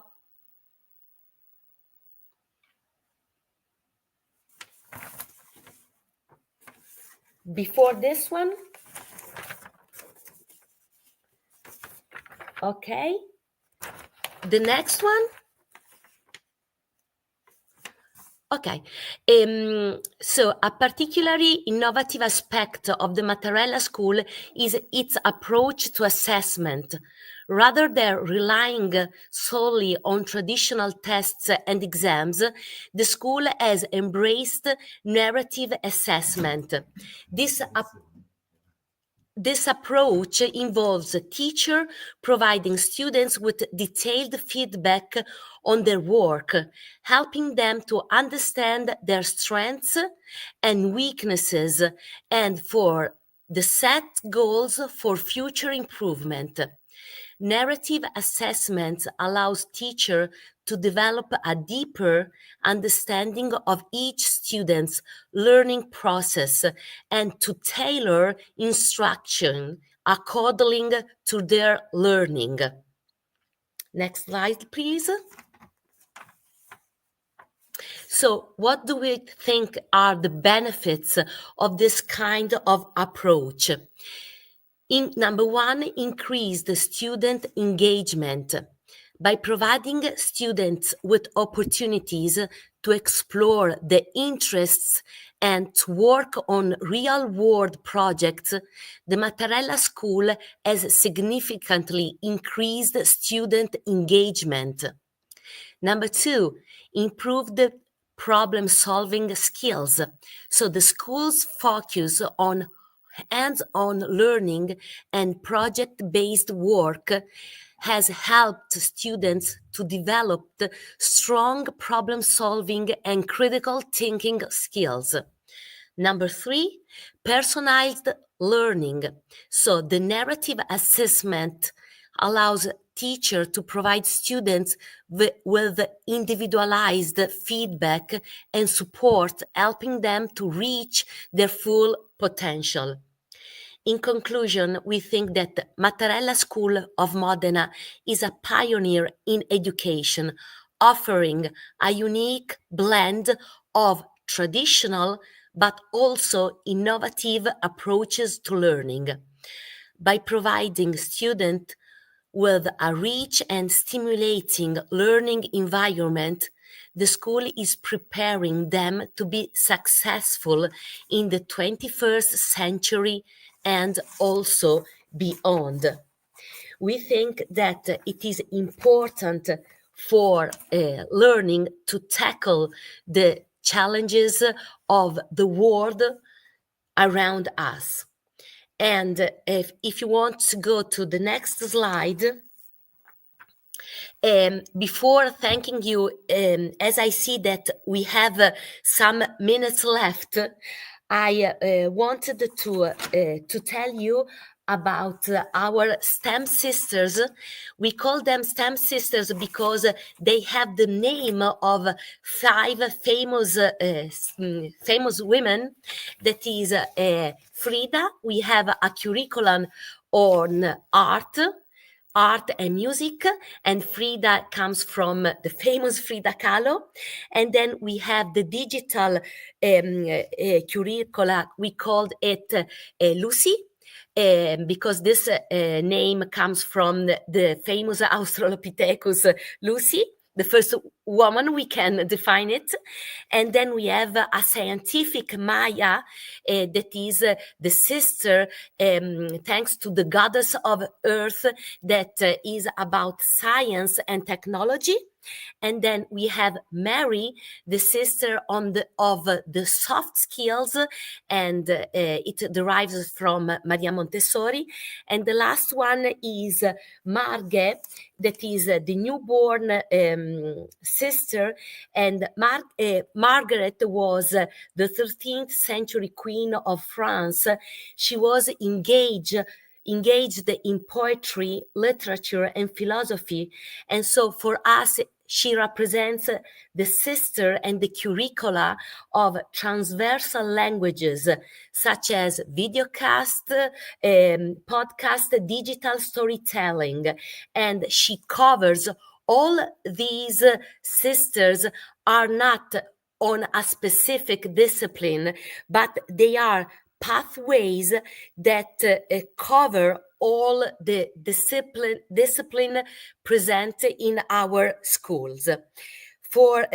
Before this one. Okay. The next one. Okay. So a particularly innovative aspect of the Mattarella School is its approach to assessment. Rather than relying solely on traditional tests and exams, the school has embraced narrative assessment. This approach involves a teacher providing students with detailed feedback on their work, helping them to understand their strengths and weaknesses and for the set goals for future improvement. Narrative assessments allows teacher to develop a deeper understanding of each student's learning process and to tailor instruction according to their learning. Next slide, please. So what do we think are the benefits of this kind of approach? Number one, increase the student engagement. By providing students with opportunities to explore their interests and to work on real-world projects, the Mattarella School has significantly increased student engagement. Number two, improved problem-solving skills. So the school's focus on hands-on learning and project-based work has helped students to develop strong problem-solving and critical thinking skills. Number three, personalized learning. So the narrative assessment allows teacher to provide students with individualized feedback and support, helping them to reach their full potential. In conclusion, we think that Mattarella School of Modena is a pioneer in education, offering a unique blend of traditional but also innovative approaches to learning. By providing students with a rich and stimulating learning environment, the school is preparing them to be successful in the 21st century and also beyond. We think that it is important for learning to tackle the challenges of the world around us. And if you want to go to the next slide, before thanking you, as I see that we have some minutes left, I wanted to tell you about our STEM sisters. We call them STEM sisters because they have the name of 5 famous women. That is Frida. We have a curriculum on art and music, and Frida comes from the famous Frida Kahlo. And then we have the digital curricula. We called it Lucy, because this name comes from the famous Australopithecus Lucy, the first woman, we can define it. And then we have a scientific Maya, that is the sister, thanks to the goddess of earth, that is about science and technology. And then we have Mary, the sister of the soft skills, and it derives from Maria Montessori. And the last one is Marge, that is the newborn sister. And Margaret was the 13th century queen of France. She was engaged in poetry, literature, and philosophy. And so for us, she represents the sister and the curricula of transversal languages, such as videocast, podcast, digital storytelling. And she covers all these sisters are not on a specific discipline, but they are pathways that cover all the discipline present in our schools. For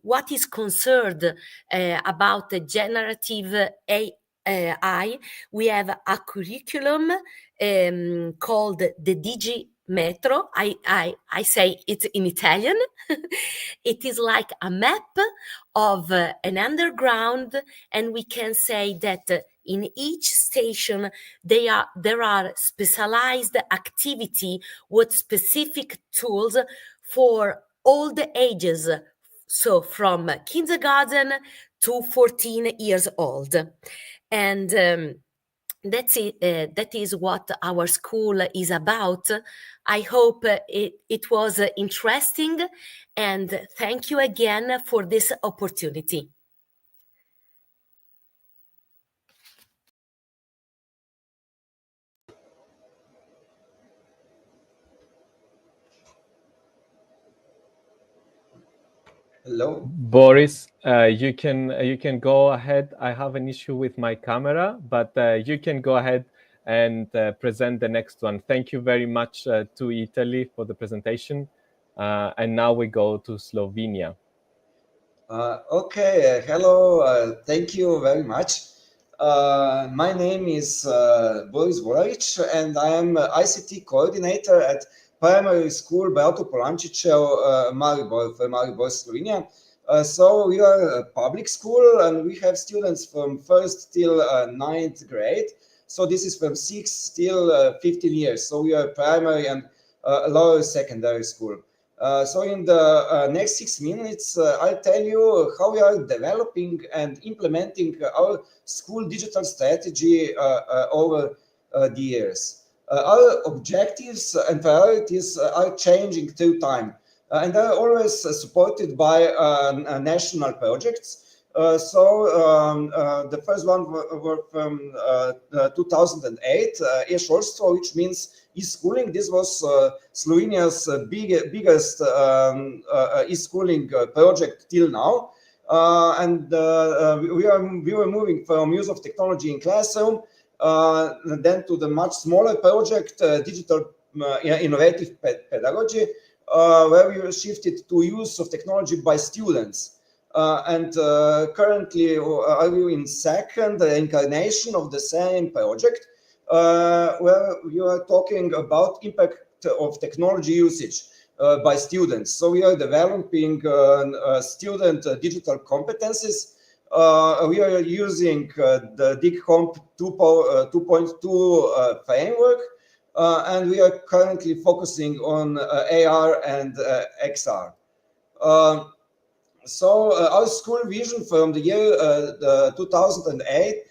what is concerned about the generative AI, we have a curriculum called the Digi Metro. I say it's in Italian. It is like a map of an underground, and we can say that in each station there are specialized activity with specific tools for all the ages, so from kindergarten to 14 years old. And That's it. That is what our school is about. I hope it was interesting, and thank you again for this opportunity. Hello. Boris, you can go ahead. I have an issue with my camera, but you can go ahead and present the next one. Thank you very much to Italy for the presentation. And now we go to Slovenia. Okay, hello, thank you very much. My name is Boris Volavic, and I am ICT coordinator at primary school Beato Polančićev, Maribor, Slovenia. So we are a public school, and we have students from 1st till 9th grade. So this is from 6 till 15 years. So we are primary and lower secondary school. So in the next 6 minutes, I'll tell you how we are developing and implementing our school digital strategy over the years. Our objectives and priorities are changing through time, and are always supported by national projects. The first one were from 2008, e-školstvo, which means e-schooling. This was Slovenia's biggest e-schooling project till now. We were moving from use of technology in classroom then to the much smaller project, digital innovative pedagogy, where we shifted to use of technology by students. Currently, are we in second incarnation of the same project, where we are talking about impact of technology usage by students. So we are developing student digital competences. We are using the DigComp 2.2 framework, and we are currently focusing on AR and XR. Our school vision from the year 2008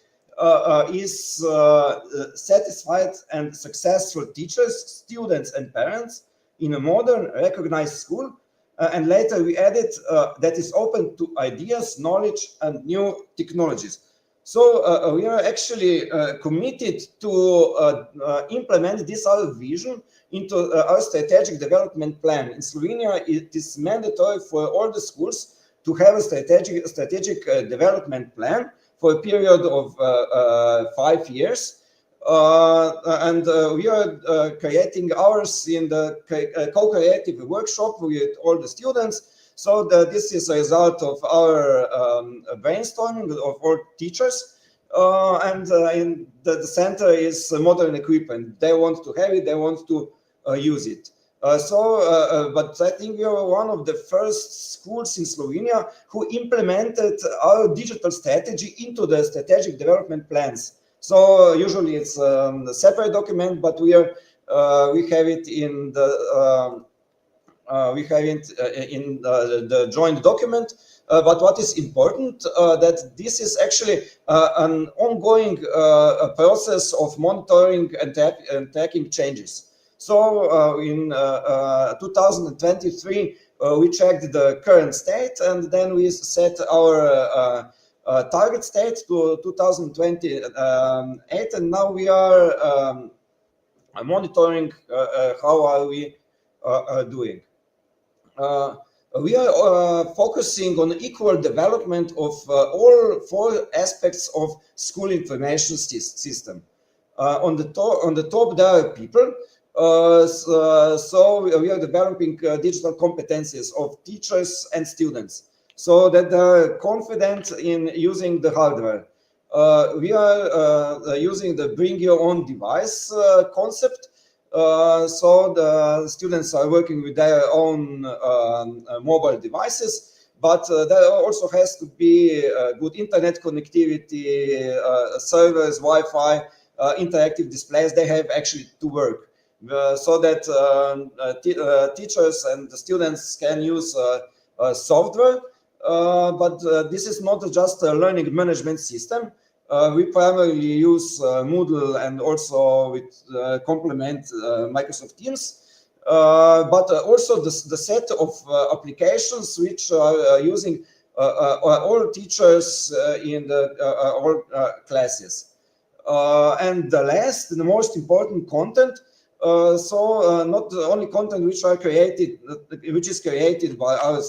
is satisfied and successful teachers, students, and parents in a modern, recognized school. And later we added that is open to ideas, knowledge, and new technologies. So we are actually committed to implement this our vision into our strategic development plan. In Slovenia, it is mandatory for all the schools to have a strategic development plan for a period of 5 years. We are creating ours in the co-creative workshop with all the students. So this is a result of our brainstorming of all teachers. In the center is modern equipment. They want to have it, they want to use it. But I think we are one of the first schools in Slovenia who implemented our digital strategy into the strategic development plans. So usually it's a separate document, but we have it in the joint document. But what is important that this is actually an ongoing process of monitoring and tracking changes. So in 2023, we checked the current state, and then we set our target state to 2028, and now we are monitoring how are we doing. We are focusing on equal development of all 4 aspects of school information system. On the top there are people. So we are developing digital competencies of teachers and students, so that they are confident in using the hardware. We are using the bring your own device concept. So the students are working with their own mobile devices, but there also has to be good internet connectivity, servers, Wi-Fi, interactive displays. They have actually to work. So that teachers and the students can use software, but this is not just a learning management system. We primarily use Moodle and also with complement Microsoft Teams. But also the set of applications which are using all teachers in all classes. And the last, the most important content. Not only content which is created by our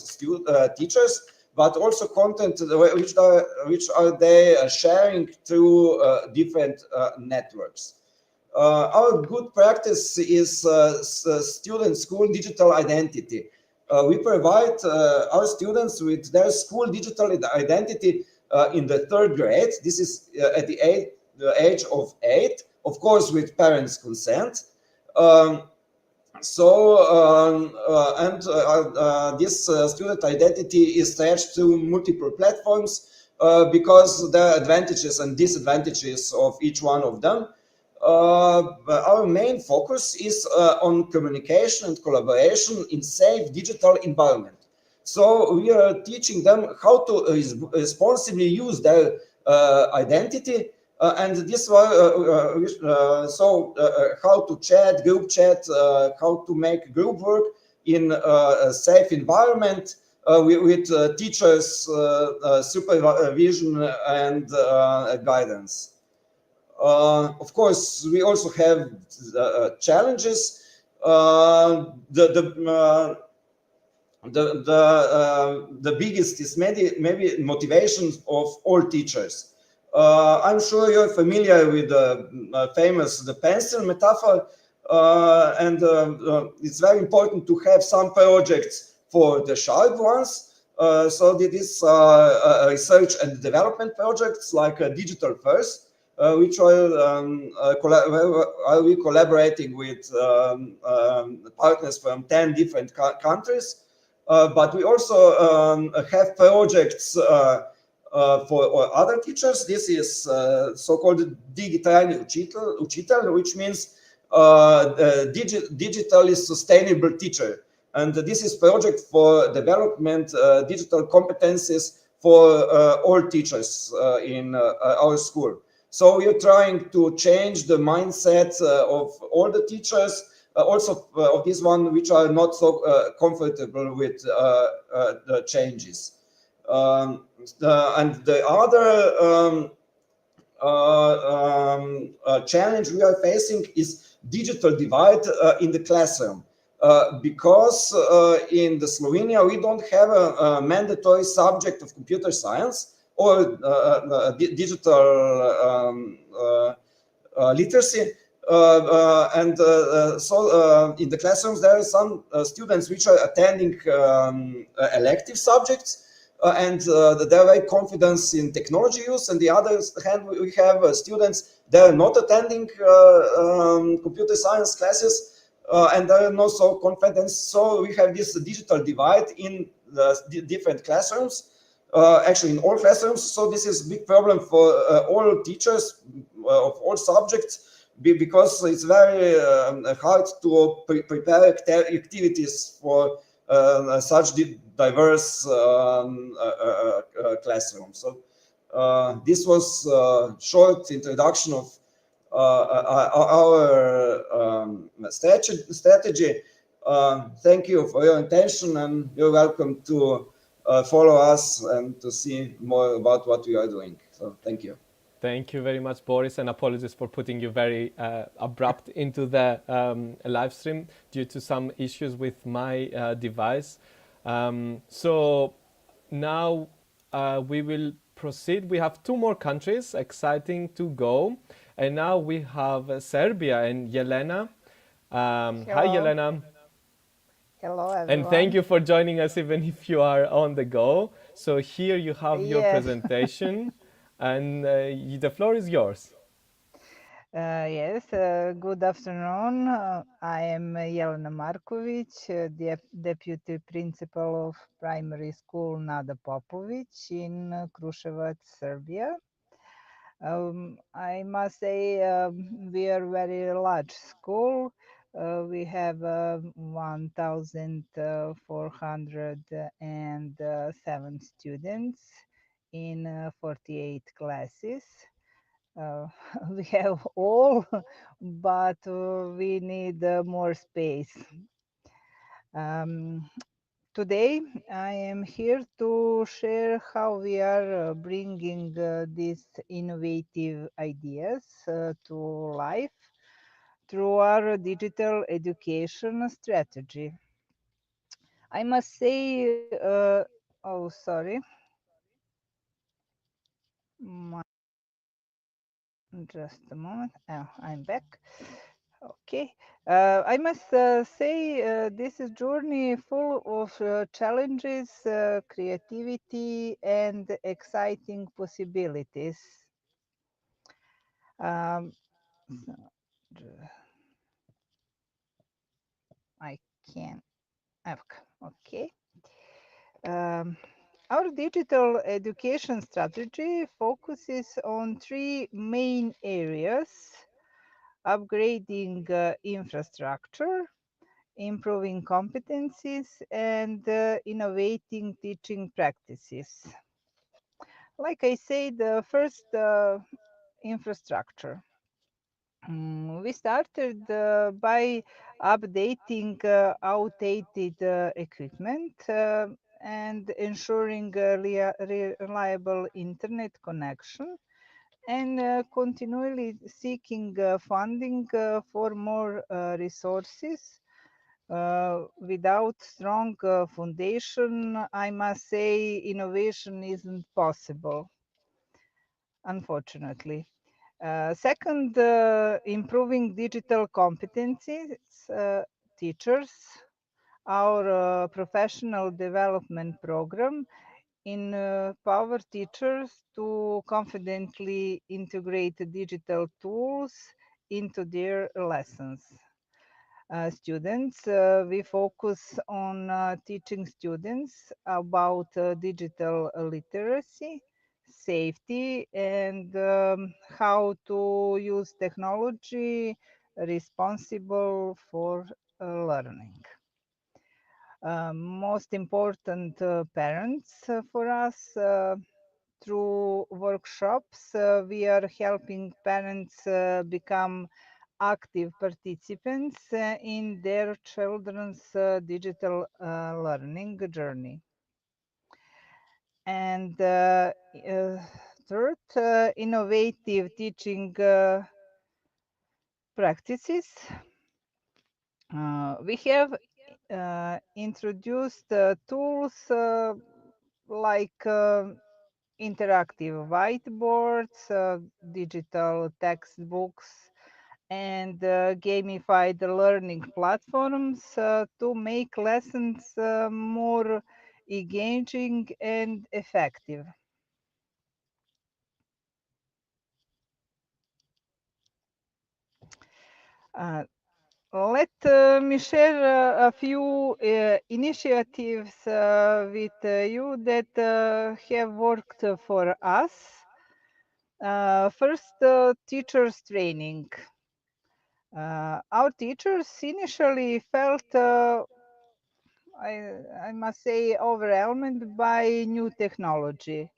teachers, but also content which are they sharing through different networks. Our good practice is student school digital identity. We provide our students with their school digital identity in the 3rd grade. This is at the age of 8, of course, with parents' consent. This student identity is attached to multiple platforms because there are advantages and disadvantages of each one of them. Our main focus is on communication and collaboration in safe digital environment. So we are teaching them how to responsibly use their identity, and this was how to chat, group chat, how to make group work in a safe environment with teachers' supervision and guidance. Of course, we also have challenges. The biggest is maybe motivation of all teachers. I'm sure you're familiar with the famous pencil metaphor, and it's very important to have some projects for the sharp ones. So this research and development projects like Digital First, which are we collaborating with partners from 10 different countries. But we also have projects for other teachers. This is so-called Digitální učitel, which means digitally sustainable teacher. And this is project for development digital competences for all teachers in our school. So we are trying to change the mindset of all the teachers, also of this one which are not so comfortable with the changes. And the other challenge we are facing is digital divide in the classroom. Because in the Slovenia we don't have a mandatory subject of computer science or digital literacy. So in the classrooms there are some students which are attending elective subjects and they're very confident in technology use. On the other hand, we have students that are not attending computer science classes and they're not so confident. So we have this digital divide in the different classrooms, actually in all classrooms. So this is a big problem for all teachers of all subjects, because it's very hard to prepare activities for such diverse classrooms. So this was a short introduction of our strategy. Thank you for your attention, and you're welcome to follow us and to see more about what we are doing. So thank you. Thank you very much, Boris, and apologies for putting you very abrupt into the live stream due to some issues with my device. So now we will proceed. We have 2 more countries exciting to go. And now we have Serbia and Jelena. Hi, Jelena. Hello, everyone. And thank you for joining us even if you are on the go. So here you have your presentation. And the floor is yours. Yes, good afternoon. I am Jelena Markovic, Deputy Principal of Primary School Nada Popovic in Kruševac, Serbia. I must say we are a very large school. We have 1,407 students in 48 classes. We have all, but we need more space. Um, Today, I am here to share how we are bringing these innovative ideas to life through our digital education strategy. I must say, oh, sorry. My- Just a moment. Oh, I'm back. Okay. I must say this is journey full of challenges, creativity, and exciting possibilities. Um, I can. Okay. Um, our digital education strategy focuses on three main areas: upgrading infrastructure, improving competencies, and innovating teaching practices. Like I said, the first infrastructure. We started by updating outdated equipment and ensuring reliable internet connection, and continually seeking funding for more resources. Without strong foundation, I must say innovation isn't possible, unfortunately. Second, improving digital competencies, teachers. Our professional development program empower teachers to confidently integrate digital tools into their lessons. Students, we focus on teaching students about digital literacy, safety, and how to use technology responsible for learning. Most important, parents for us. Through workshops, we are helping parents become active participants in their children's digital learning journey. And third, innovative teaching practices. We have introduced tools like interactive whiteboards, digital textbooks, and gamified learning platforms to make lessons more engaging and effective. Uh, Let me share a few initiatives with you that have worked for us. First, teachers training. Our teachers initially felt, I must say, overwhelmed by new technology.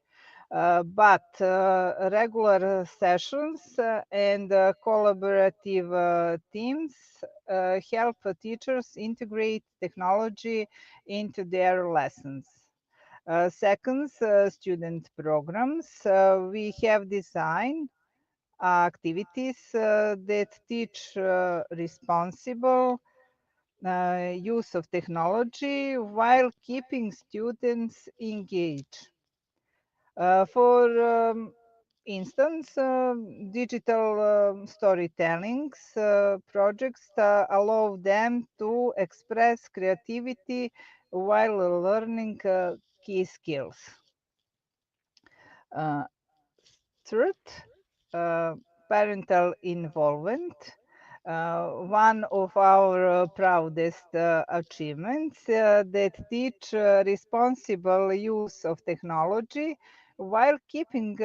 But regular sessions and collaborative teams help teachers integrate technology into their lessons. Second, student programs. We have designed activities that teach responsible use of technology while keeping students engaged. For instance, digital storytellings projects allow them to express creativity while learning key skills. Uh, Third, parental involvement. One of our proudest achievements that teach responsible use of technology while keeping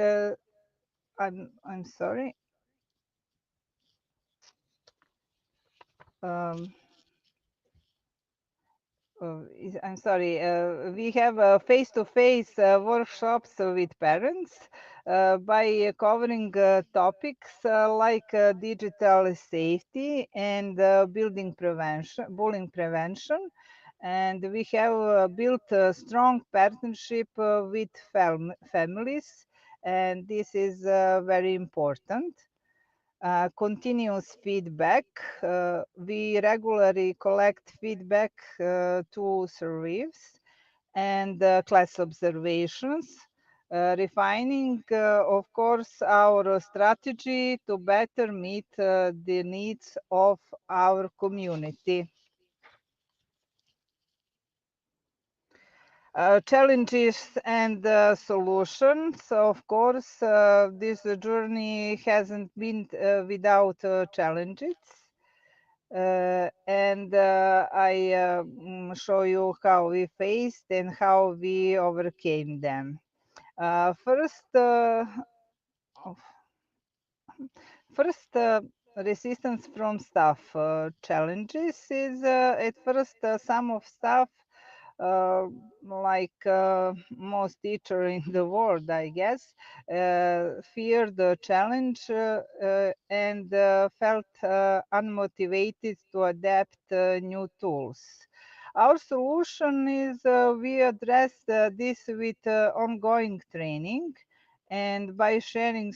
I'm sorry. Um, I'm sorry, we have face-to-face workshops with parents by covering topics like digital safety and bullying prevention. And we have built a strong partnership with families, and this is very important. Continuous feedback. We regularly collect feedback to surveys and class observations, refining, of course, our strategy to better meet the needs of our community. Challenges and solutions. Of course, this journey hasn't been without challenges. And I show you how we faced and how we overcame them. First, resistance from staff. Challenges is at first some of staff, like most teacher in the world, I guess, fear the challenge and felt unmotivated to adapt new tools. Our solution is we address this with ongoing training and by sharing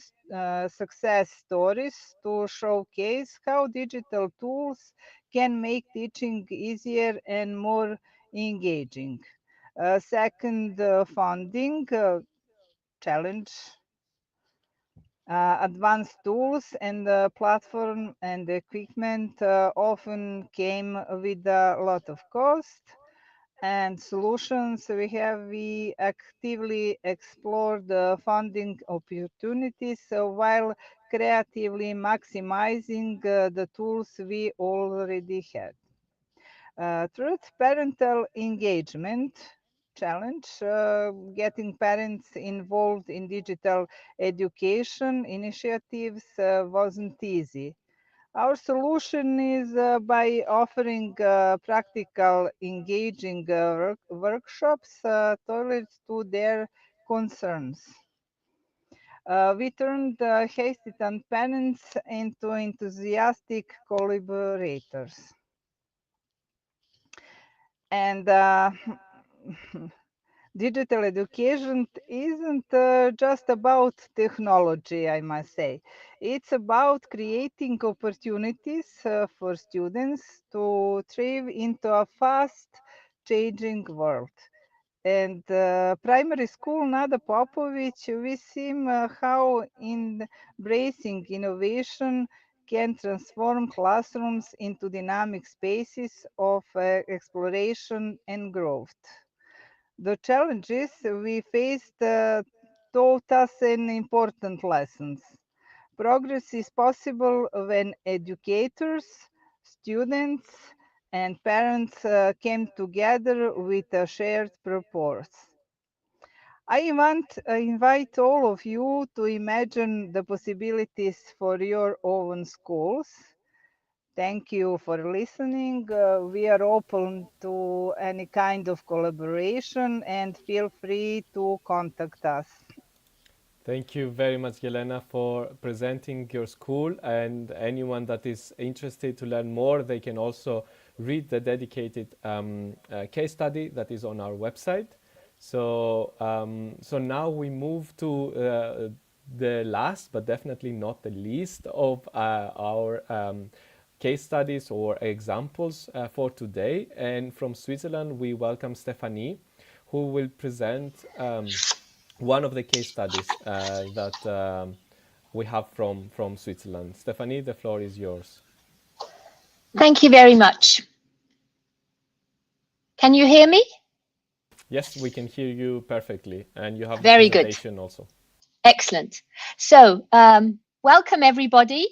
success stories to showcase how digital tools can make teaching easier and more engaging. Second, funding challenge. Advanced tools and platform and equipment often came with a lot of cost. And solutions we actively explore the funding opportunities while creatively maximizing the tools we already had. Third, parental engagement challenge. Getting parents involved in digital education initiatives wasn't easy. Our solution is by offering practical, engaging workshops tailored to their concerns. We turned hesitant parents into enthusiastic collaborators. And digital education isn't just about technology, I must say. It's about creating opportunities for students to thrive into a fast changing world. And primary school, Nada Popovic, we see how embracing innovation can transform classrooms into dynamic spaces of exploration and growth. The challenges we faced taught us an important lessons. Progress is possible when educators, students, and parents came together with a shared purpose. I invite all of you to imagine the possibilities for your own schools. Thank you for listening. We are open to any kind of collaboration and feel free to contact us. Thank you very much, Yelena, for presenting your school. And anyone that is interested to learn more, they can also read the dedicated case study that is on our website. So, so now we move to the last, but definitely not the least, of our case studies or examples for today. And from Switzerland, we welcome Stephanie, who will present one of the case studies that we have from Switzerland. Stephanie, the floor is yours. Thank you very much. Can you hear me? Yes, we can hear you perfectly, and you have Very the presentation good. also. Excellent. So, welcome everybody.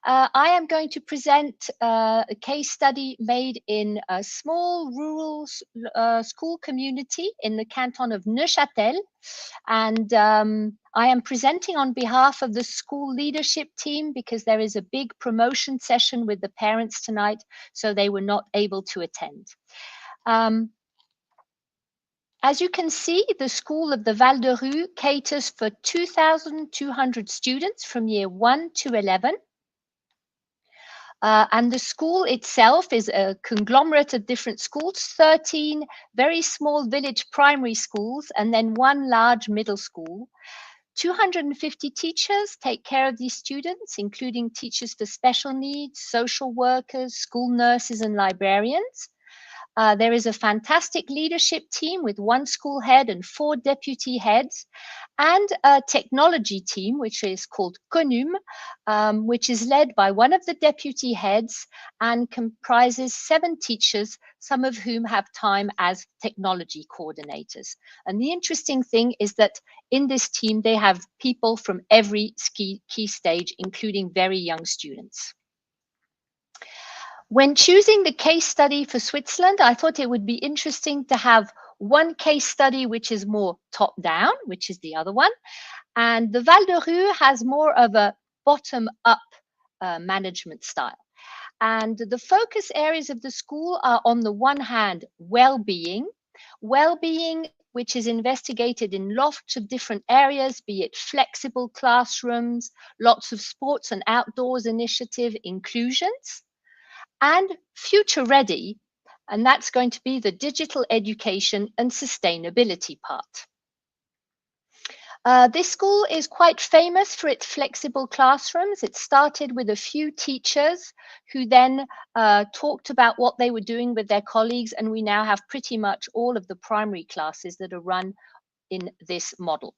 I am going to present a case study made in a small rural school community in the canton of Neuchâtel. And I am presenting on behalf of the school leadership team because there is a big promotion session with the parents tonight, so they were not able to attend. As you can see, the School of the Val de Rue caters for 2,200 students from year 1 to 11. And the school itself is a conglomerate of different schools, 13 very small village primary schools, and then one large middle school. 250 teachers take care of these students, including teachers for special needs, social workers, school nurses, and librarians. There is a fantastic leadership team with 1 school head and 4 deputy heads, and a technology team, which is called CONUM, which is led by one of the deputy heads and comprises 7 teachers, some of whom have time as technology coordinators. And the interesting thing is that in this team, they have people from every key stage, including very young students. When choosing the case study for Switzerland, I thought it would be interesting to have one case study which is more top-down, which is the other one, and the Val de Rue has more of a bottom-up management style. And the focus areas of the school are, on the one hand, well-being, which is investigated in lots of different areas, be it flexible classrooms, lots of sports and outdoors initiative, inclusions, and future ready, and that's going to be the digital education and sustainability part. This school is quite famous for its flexible classrooms. It started with a few teachers who then talked about what they were doing with their colleagues, and we now have pretty much all of the primary classes that are run in this model.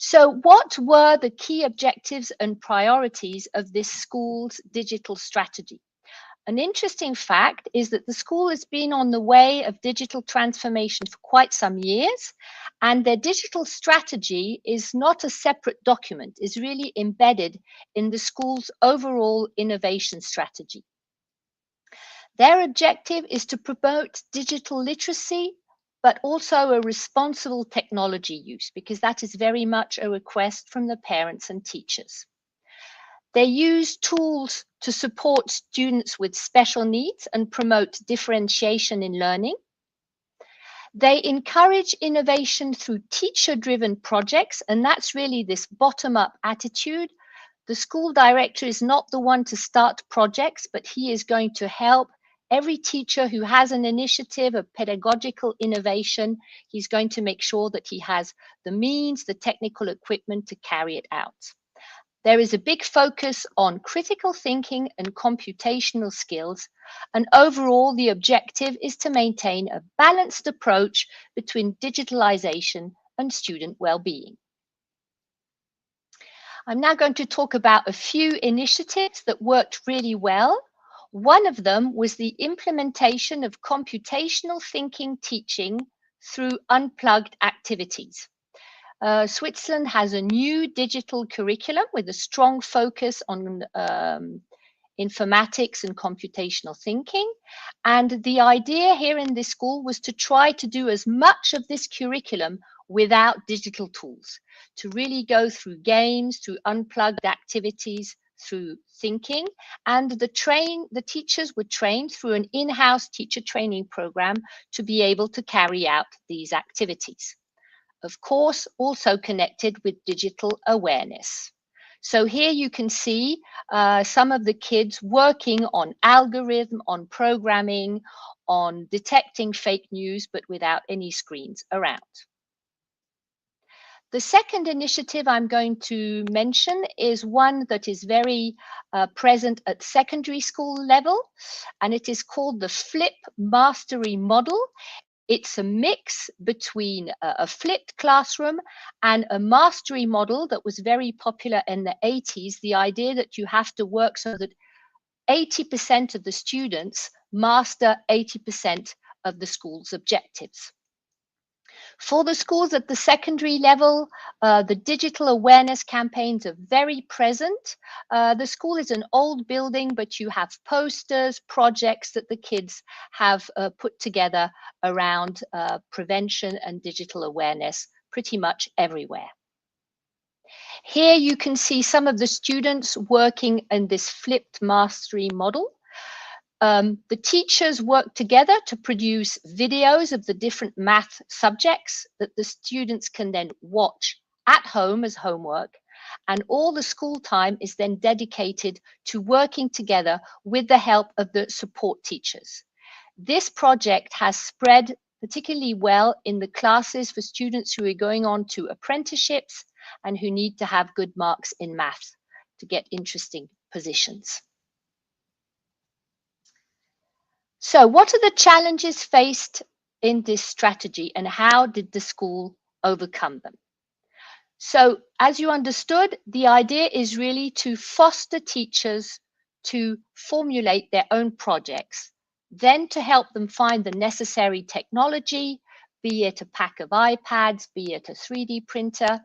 So what were the key objectives and priorities of this school's digital strategy? An interesting fact is that the school has been on the way of digital transformation for quite some years, and their digital strategy is not a separate document, is really embedded in the school's overall innovation strategy. Their objective is to promote digital literacy, but also a responsible technology use, because that is very much a request from the parents and teachers. They use tools to support students with special needs and promote differentiation in learning. They encourage innovation through teacher-driven projects, and that's really this bottom-up attitude. The school director is not the one to start projects, but he is going to help every teacher who has an initiative of pedagogical innovation. He's going to make sure that he has the means, the technical equipment to carry it out. There is a big focus on critical thinking and computational skills, and overall the objective is to maintain a balanced approach between digitalization and student well-being. I'm now going to talk about a few initiatives that worked really well. One of them was the implementation of computational thinking teaching through unplugged activities. Switzerland has a new digital curriculum with a strong focus on informatics and computational thinking. And the idea here in this school was to try to do as much of this curriculum without digital tools, to really go through games, through unplugged activities, through thinking. And the teachers were trained through an in-house teacher training program to be able to carry out these activities. Of course, also connected with digital awareness. So here you can see some of the kids working on algorithm, on programming, on detecting fake news, but without any screens around. The second initiative I'm going to mention is one that is very present at secondary school level, and it is called the Flip Mastery Model. It's a mix between a flipped classroom and a mastery model that was very popular in the 80s, the idea that you have to work so that 80% of the students master 80% of the school's objectives. For the schools at the secondary level, the digital awareness campaigns are very present. The school is an old building, but you have posters, projects that the kids have put together around prevention and digital awareness pretty much everywhere. Here you can see some of the students working in this flipped mastery model. The teachers work together to produce videos of the different math subjects that the students can then watch at home as homework. And all the school time is then dedicated to working together with the help of the support teachers. This project has spread particularly well in the classes for students who are going on to apprenticeships and who need to have good marks in math to get interesting positions. So what are the challenges faced in this strategy and how did the school overcome them? So as you understood, the idea is really to foster teachers to formulate their own projects, then to help them find the necessary technology, be it a pack of iPads, be it a 3D printer.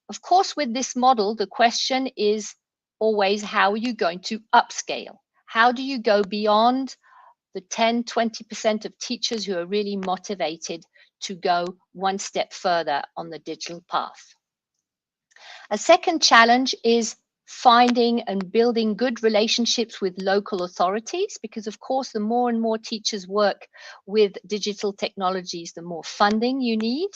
Of course, with this model, the question is always, how are you going to upscale? How do you go beyond the 10, 20% of teachers who are really motivated to go one step further on the digital path? A second challenge is finding and building good relationships with local authorities, because of course, the more and more teachers work with digital technologies, the more funding you need.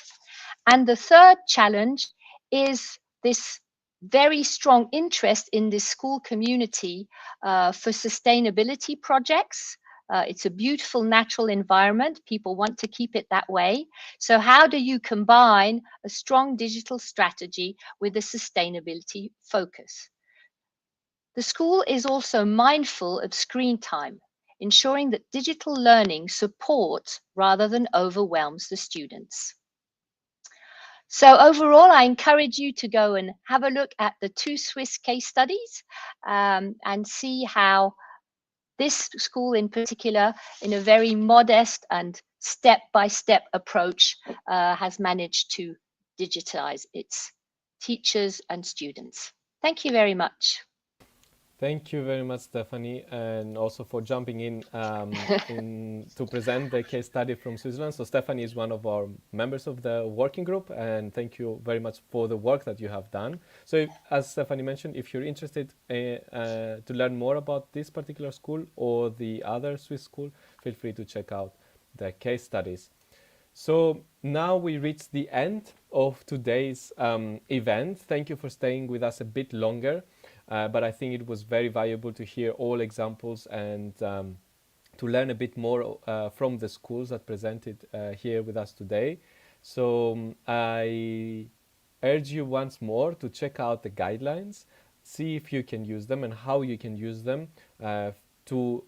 And the third challenge is this very strong interest in this school community for sustainability projects. It's a beautiful natural environment. People want to keep it that way. So how do you combine a strong digital strategy with a sustainability focus? The school is also mindful of screen time, ensuring that digital learning supports rather than overwhelms the students. So overall, I encourage you to go and have a look at the 2 Swiss case studies and see how this school in particular, in a very modest and step-by-step approach, has managed to digitize its teachers and students. Thank you very much. Thank you very much, Stephanie, and also for jumping in, to present the case study from Switzerland. So Stephanie is one of our members of the working group, and thank you very much for the work that you have done. So as Stephanie mentioned, if you're interested to learn more about this particular school or the other Swiss school, feel free to check out the case studies. So now we reach the end of today's event. Thank you for staying with us a bit longer. But I think it was very valuable to hear all examples and to learn a bit more from the schools that presented here with us today. So I urge you once more to check out the guidelines, see if you can use them and how you can use them to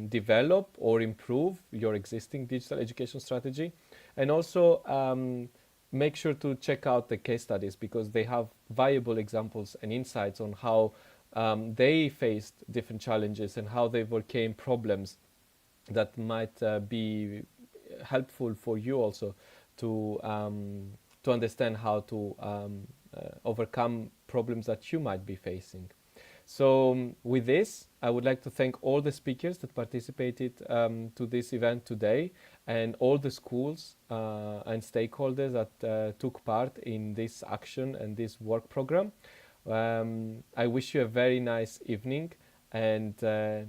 develop or improve your existing digital education strategy. And also make sure to check out the case studies, because they have valuable examples and insights on how they faced different challenges and how they overcame problems that might be helpful for you also to understand how to overcome problems that you might be facing. So with this, I would like to thank all the speakers that participated to this event today, and all the schools and stakeholders that took part in this action and this work program. I wish you a very nice evening, and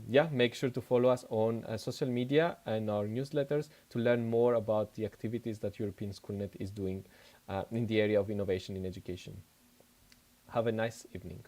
yeah, make sure to follow us on social media and our newsletters to learn more about the activities that European Schoolnet is doing in the area of innovation in education. Have a nice evening.